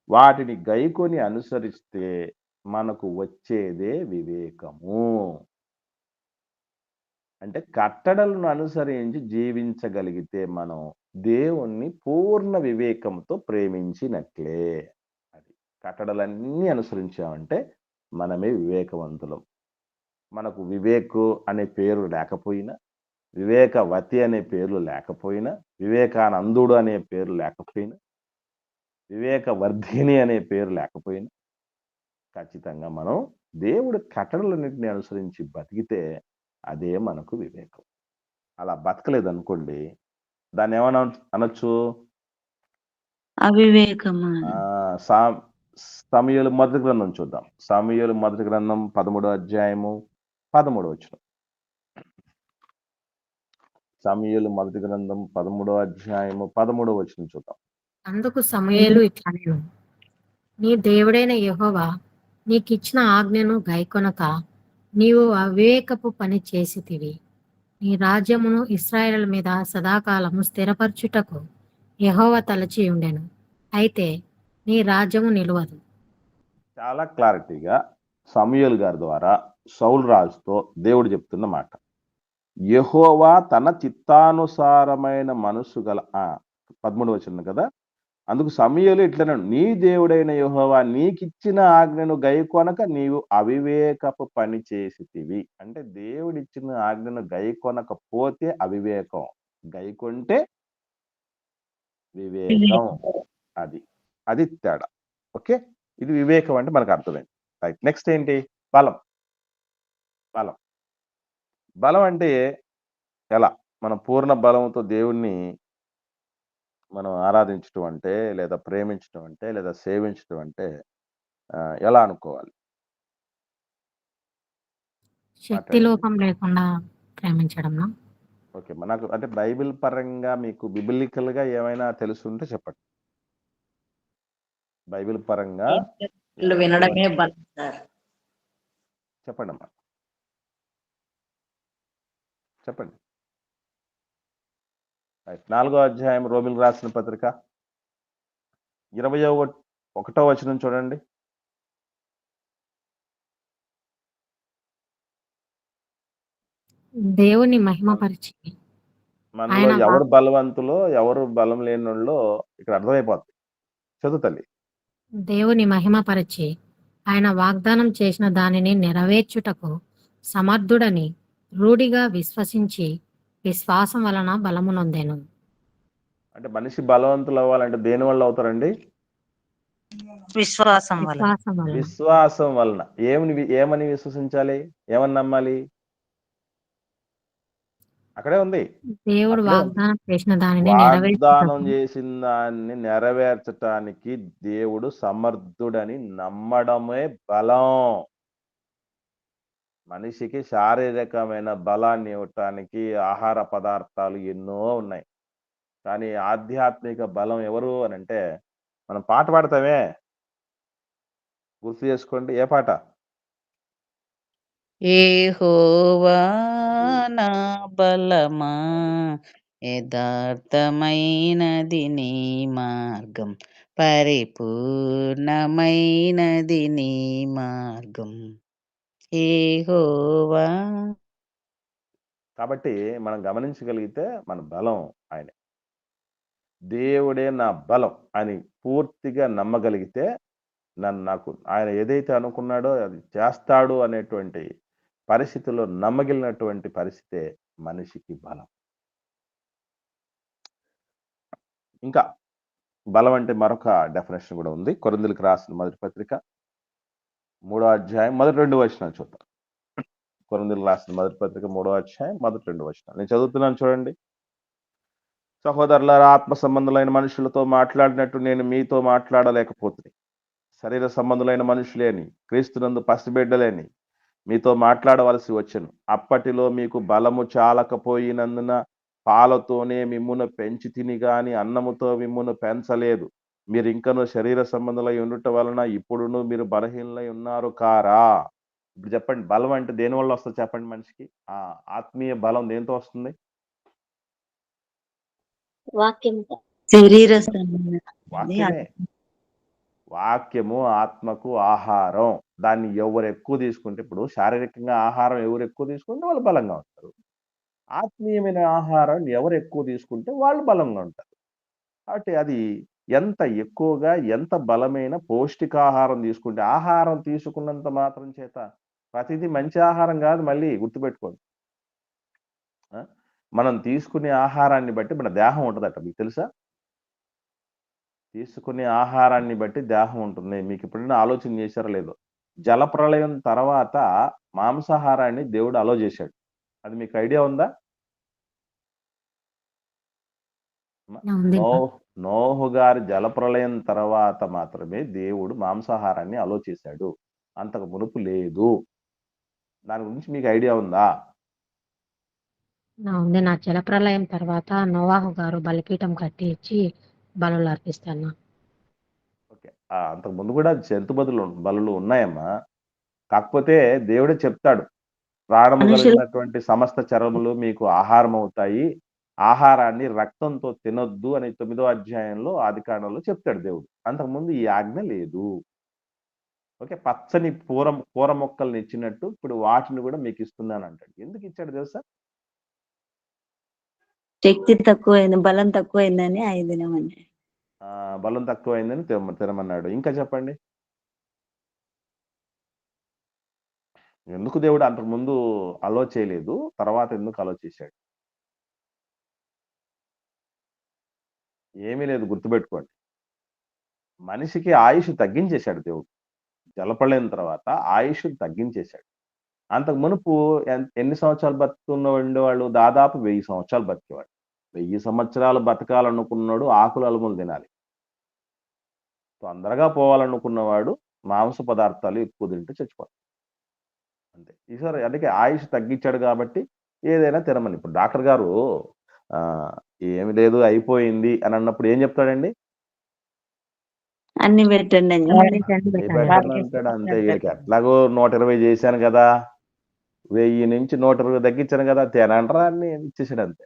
వాటిని గైకొని అనుసరిస్తే మనకు వచ్చేదే వివేకము. అంటే కట్టడలను అనుసరించి జీవించగలిగితే మనం దేవుణ్ణి పూర్ణ వివేకంతో ప్రేమించినట్లే. అది కట్టడలన్నీ అనుసరించామంటే మనమే వివేకవంతులం. మనకు వివేకు అనే పేరు లేకపోయినా, వివేకవతి అనే పేర్లు లేకపోయినా, వివేకానందుడు అనే పేరు లేకపోయినా, వివేకవర్ధిని అనే పేరు లేకపోయినా ఖచ్చితంగా మనం దేవుడి కట్టడలన్నింటినీ అనుసరించి బతికితే అదే మనకు వివేకం. అలా బతకలేదనుకోండి, దాన్ని ఏమన్నా అనొచ్చు? అవివేకము. సమూయేలు మొదటి గ్రంథం చూద్దాం. సమూయేలు మొదటి గ్రంథం 13వ అధ్యాయము 13వ వచనం. సమూయేలు మొదటి గ్రంథం 13వ అధ్యాయము 13వ వచనం చూద్దాం. అందుకు సమూయేలు ఇట్లనెను, నీ దేవుడైన యెహోవా నీకిచ్చిన ఆజ్ఞను గైకొనక నీవు అవివేకపు పని చేసితివి. నీ రాజ్యమును ఇశ్రాయేలు మీద సదాకాలము స్థిరపరచుటకు యెహోవా తలచి ఉండెను. అయితే నీ రాజ్యము నిలువదు. చాలా క్లారిటీగా సమూయేలు గారి ద్వారా సౌలు రాజుతో దేవుడు చెప్తున్న మాట. యెహోవా తన చిత్తానుసారమైన మనసు గల 13వ వచనం కదా. అందుకు సమూయేలు ఇట్లనను, నీ దేవుడైన యెహోవా నీకిచ్చిన ఆజ్ఞను గైకొనక నీవు అవివేకపు పని చేసితివి. అంటే దేవుడిచ్చిన ఆజ్ఞను గైకొనకపోతే అవివేకం, గైకొంటే వివేకం. అది తేడా. ఓకే, ఇది వివేకం అంటే మనకు అర్థమైంది. రైట్. నెక్స్ట్ ఏంటి? బలం. బలం బలం అంటే ఎలా? మనం పూర్ణ బలంతో దేవుణ్ణి మనం ఆరాధించడం అంటే, లేదా ప్రేమించడం అంటే, లేదా సేవించడం అంటే ఎలా అనుకోవాలి? శక్తి మాట్లాడండి. లోపం లేకుండా ప్రేమించడంలో ఓకే, నాకు అంటే బైబిల్ పరంగా మీకు బిబిలికల్‌గా ఏమైనా తెలుసుంటే చెప్పండి. బైబిల్ పరంగా వినడమే బలం సార్. చెప్పండమ్మా. చెప్పండి. రైట్. 4వ అధ్యాయం రోమీయులకు రాసిన పత్రిక 21వ వచనం చూడండి. దేవుని మహిమపరిచి మనలో ఆయన ఎవరు బలవంతులో, ఎవరు బలం లేనోళ్ళో ఇక్కడ అర్థమైపోద్ది. చదువు తల్లి. దేవుని మహిమపరిచి ఆయన వాగ్దానం చేసిన దానిని నెరవేర్చుటకు సమర్థుడని రూఢిగా విశ్వసించి విశ్వాసం వలన బలము నొందెను. అంటే మనిషి బలవంతులు అవ్వాలంటే దేని వల్ల అవుతారండి? విశ్వాసం వల్ల. విశ్వాసం వలన. విశ్వాసం వలన. ఏమని విశ్వసించాలి? ఏమని నమ్మాలి? అక్కడే ఉంది. దేవుడు అక్కడే ఉంది. వాగ్దానం చేసిన దానిని వాగ్దానం నెరవేర్చుటకు చేసిన దాన్ని నెరవేర్చటానికి దేవుడు సమర్థుడని నమ్మడమే బలం. మనిషికి శారీరకమైన బలాన్ని ఇవ్వటానికి ఆహార పదార్థాలు ఎన్నో ఉన్నాయి. కానీ ఆధ్యాత్మిక బలం ఎవరు అనంటే, మనం పాట పాడతామే, గుర్తు చేసుకోండి. ఏ పాట? యెహోవా నా బలమా, యథార్థమైనది నీ మార్గం, పరిపూర్ణమైనది నీ మార్గం. యెహోవా. కాబట్టి మనం గమనించగలిగితే మన బలం ఆయనే. దేవుడే నా బలం అని పూర్తిగా నమ్మగలిగితే నాకు ఆయన ఏదైతే అనుకున్నాడో అది చేస్తాడు అనేటువంటి పరిస్థితిలో నమ్మగలిగినటువంటి పరిస్థితే మనిషికి బలం. ఇంకా బలం అంటే మరొక డెఫినేషన్ కూడా ఉంది. కొరింథీయులకు రాసిన మొదటి పత్రిక 3వ అధ్యాయం మొదటి 2 వచనాలు చూద్దాం. కొరింథీయులకు రాసిన మొదటి పత్రిక 3వ అధ్యాయం మొదటి 2 వచనాలు నేను చదువుతున్నాను చూడండి. సహోదరులారా, ఆత్మ సంబంధులైన మనుషులతో మాట్లాడినట్టు నేను మీతో మాట్లాడలేకపోతుంది. శరీర సంబంధులైన మనుషులేని, క్రీస్తునందు పసిబిడ్డలేని మీతో మాట్లాడవలసి వచ్చెను. అప్పటిలో మీకు బలము చాలకపోయినందున పాలతోనే మిమ్మును పెంచి తిని గాని అన్నముతో మిమ్మును పెంచలేదు. మీరు ఇంకనూ శరీర సంబంధులై ఉండుట వలన ఇప్పుడును మీరు బలహీనలై ఉన్నారు కారా? ఇప్పుడు చెప్పండి, బలం అంటే దేని వల్ల వస్తుంది చెప్పండి మనిషికి? ఆత్మీయ బలం దేంతో వస్తుంది? శరీర వాక్యమే. వాక్యము ఆత్మకు ఆహారం. దాన్ని ఎవరు ఎక్కువ తీసుకుంటే, ఇప్పుడు శారీరకంగా ఆహారం ఎవరు ఎక్కువ తీసుకుంటే వాళ్ళు బలంగా ఉంటారు. ఆత్మీయమైన ఆహారం ఎవరు ఎక్కువ తీసుకుంటే వాళ్ళు బలంగా ఉంటారు. కాబట్టి అది ఎంత ఎక్కువగా, ఎంత బలమైన పౌష్టికాహారం తీసుకుంటే, ఆహారం తీసుకున్నంత మాత్రం చేత ప్రతిదీ మంచి ఆహారం కాదు. మళ్ళీ గుర్తుపెట్టుకోండి. మనం తీసుకునే ఆహారాన్ని బట్టి మన దేహం ఉంటుందట. మీకు తెలుసా? తీసుకునే ఆహారాన్ని బట్టి దేహం ఉంటుంది. మీకు ఎప్పుడైనా ఆలోచన చేశారో లేదో? జలప్రళయం తర్వాత మాంసాహారాన్ని దేవుడు అలో చేశాడు. అది మీకు ఐడియా ఉందా? నోహు గారి జలప్రళయం తర్వాత మాత్రమే దేవుడు మాంసాహారాన్ని అలో చేశాడు. అంతకు మునుపు లేదు. దాని గురించి మీకు ఐడియా ఉందా? ఉంది. నా జలప్రలయం తర్వాత నోవాహు గారు బలిపీఠం కట్టి ఇచ్చి బలులు అర్పిస్తాను. ఓకే. అంతకు ముందు కూడా జంతు బలులు ఉన్నాయమ్మా. కాకపోతే దేవుడే చెప్తాడు, ప్రాణము మనుషులు కలిగినటువంటి సమస్త చరములు మీకు ఆహారం అవుతాయి, ఆహారాన్ని రక్తంతో తినొద్దు అని 9వ అధ్యాయంలో ఆదికాండంలో చెప్తాడు దేవుడు. అంతకుముందు ఈ ఆజ్ఞ లేదు. ఓకే. పచ్చని కూర మొక్కల్ని ఇచ్చినట్టు ఇప్పుడు వాటిని కూడా మీకు ఇస్తున్నాను అంటాడు. ఎందుకు ఇచ్చాడు తెలుసా? శక్తి తక్కువైంది, బలం తక్కువైందని 5 దినమని. బలం తక్కువైందని తినమన్నాడు. ఇంకా చెప్పండి, ఎందుకు దేవుడు అంతకుముందు అలో చేయలేదు, తర్వాత ఎందుకు అలో చేశాడు? ఏమీ లేదు, గుర్తుపెట్టుకోండి. మనిషికి ఆయుష్ తగ్గించేశాడు దేవుడు. జలప్రళయం తర్వాత ఆయుష్ తగ్గించేశాడు. అంతకు మునుపు ఎన్ని సంవత్సరాలు బతుకున్నవాళ్ళు? దాదాపు 1000 సంవత్సరాలు బతికేవాడు. 1000 సంవత్సరాలు బతకాలనుకున్నాడు ఆకులు అలుములు తినాలి. తొందరగా పోవాలనుకున్నవాడు మాంస పదార్థాలు ఎక్కువ తింటూ చచ్చిపోతాడు. అంతే. ఈసారి అందుకే ఆయుష్ తగ్గించాడు కాబట్టి ఏదైనా తినమని. ఇప్పుడు డాక్టర్ గారు ఏమి లేదు అయిపోయింది అని అన్నప్పుడు ఏం చెప్తాడండి? అన్ని పెట్టండి అని అంటాడు. అంతే. వీళ్ళకి ఎట్లాగో 120 చేశాను కదా, 1000 నుంచి 120 తగ్గించాను కదా, తినండ్రా అని ఇచ్చేసాడు అంతే.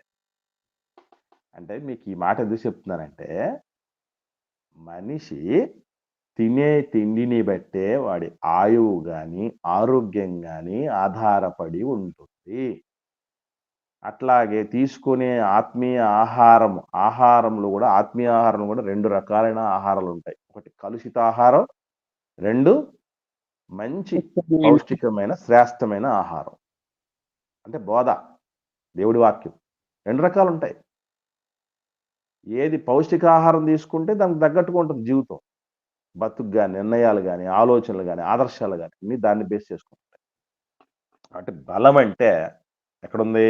అంటే మీకు ఈ మాట ఎందుకు చెప్తున్నానంటే, మనిషి తినే తిండిని బట్టే వాడి ఆయువు గాని ఆరోగ్యం గాని ఆధారపడి ఉంటుంది. అట్లాగే తీసుకునే ఆత్మీయ ఆహారంలో కూడా ఆత్మీయ ఆహారం కూడా 2 రకాలైన ఆహారాలు ఉంటాయి. ఒకటి కలుషిత ఆహారం, 2 మంచి పౌష్టికమైన శ్రేష్టమైన ఆహారం. అంటే బోధ, దేవుడి వాక్యం. 2 రకాలు ఉంటాయి. ఏది పౌష్టికాహారం తీసుకుంటే దానికి తగ్గట్టుగా ఉంటుంది జీవితం, బతుకు కానీ, నిర్ణయాలు కానీ, ఆలోచనలు కానీ, ఆదర్శాలు కానీ అన్ని దాన్ని బేస్ చేసుకుంటాయి. అంటే బలం అంటే ఎక్కడుంది?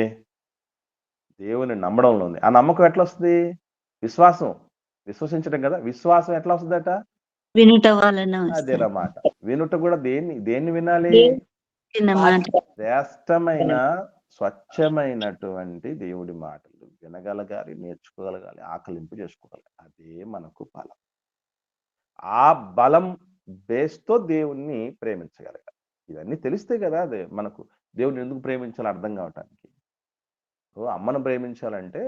దేవుని నమ్మడంలో ఉంది. ఆ నమ్మకం ఎట్లా వస్తుంది? విశ్వసించడం కదా. విశ్వాసం ఎట్లా వస్తుందట? వినుట వలన అదేనమాట. వినుట కూడా దేన్ని వినాలి? శ్రేష్టమైన స్వచ్ఛమైనటువంటి దేవుడి మాటలు వినగలగాలి, నేర్చుకోగలగాలి, ఆకలింపు చేసుకోగలగాలి. అదే మనకు బలం. ఆ బలం బేస్తో దేవుణ్ణి ప్రేమించగలగాలి. ఇవన్నీ తెలిస్తే కదా అదే మనకు దేవుని ఎందుకు ప్రేమించాలో అర్థం కావటానికి. అమ్మను ప్రేమించాలంటే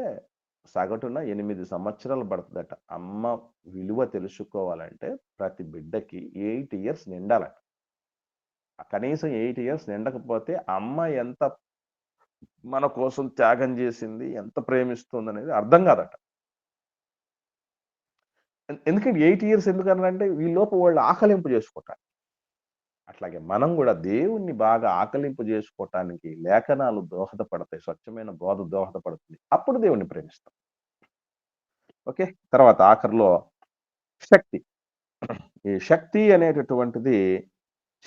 సగటున 8 సంవత్సరాలు పడుతుందట. అమ్మ విలువ తెలుసుకోవాలంటే ప్రతి బిడ్డకి 8 ఇయర్స్ నిండాలట. కనీసం 8 ఇయర్స్ నిండకపోతే అమ్మ ఎంత మన కోసం త్యాగం చేసింది, ఎంత ప్రేమిస్తుంది అనేది అర్థం కాదట. ఎందుకంటే 8 ఇయర్స్ ఎందుకన్నారంటే వీళ్ళలోపు వాళ్ళు ఆకలింపు చేసుకోవటానికి. అట్లాగే మనం కూడా దేవుణ్ణి బాగా ఆకలింపు చేసుకోవటానికి లేఖనాలు దోహదపడతాయి, స్వచ్ఛమైన బోధ దోహదపడుతుంది. అప్పుడు దేవుణ్ణి ప్రేమిస్తాం. ఓకే. తర్వాత ఆఖరిలో శక్తి. ఈ శక్తి అనేటటువంటిది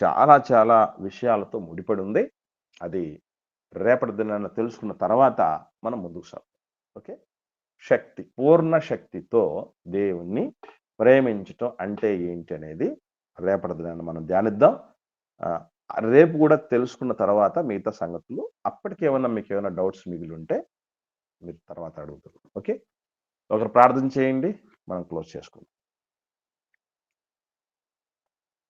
చాలా చాలా విషయాలతో ముడిపడి ఉంది. అది రేపటి దినాన తెలుసుకున్న తర్వాత మనం ముందుకు సాగుతాం. ఓకే. శక్తి, పూర్ణ శక్తితో దేవుణ్ణి ప్రేమించటం అంటే ఏంటి అనేది రేపటి దినాన మనం ధ్యానిద్దాం. రేపు కూడా తెలుసుకున్న తర్వాత మిగతా సంగతులు. అప్పటికేమన్నా మీకు ఏమైనా డౌట్స్ మిగిలి ఉంటే మీరు తర్వాత అడుగుతారు. ఓకే. ఒకరు ప్రార్థన చేయండి, మనం క్లోజ్ చేసుకుందాం.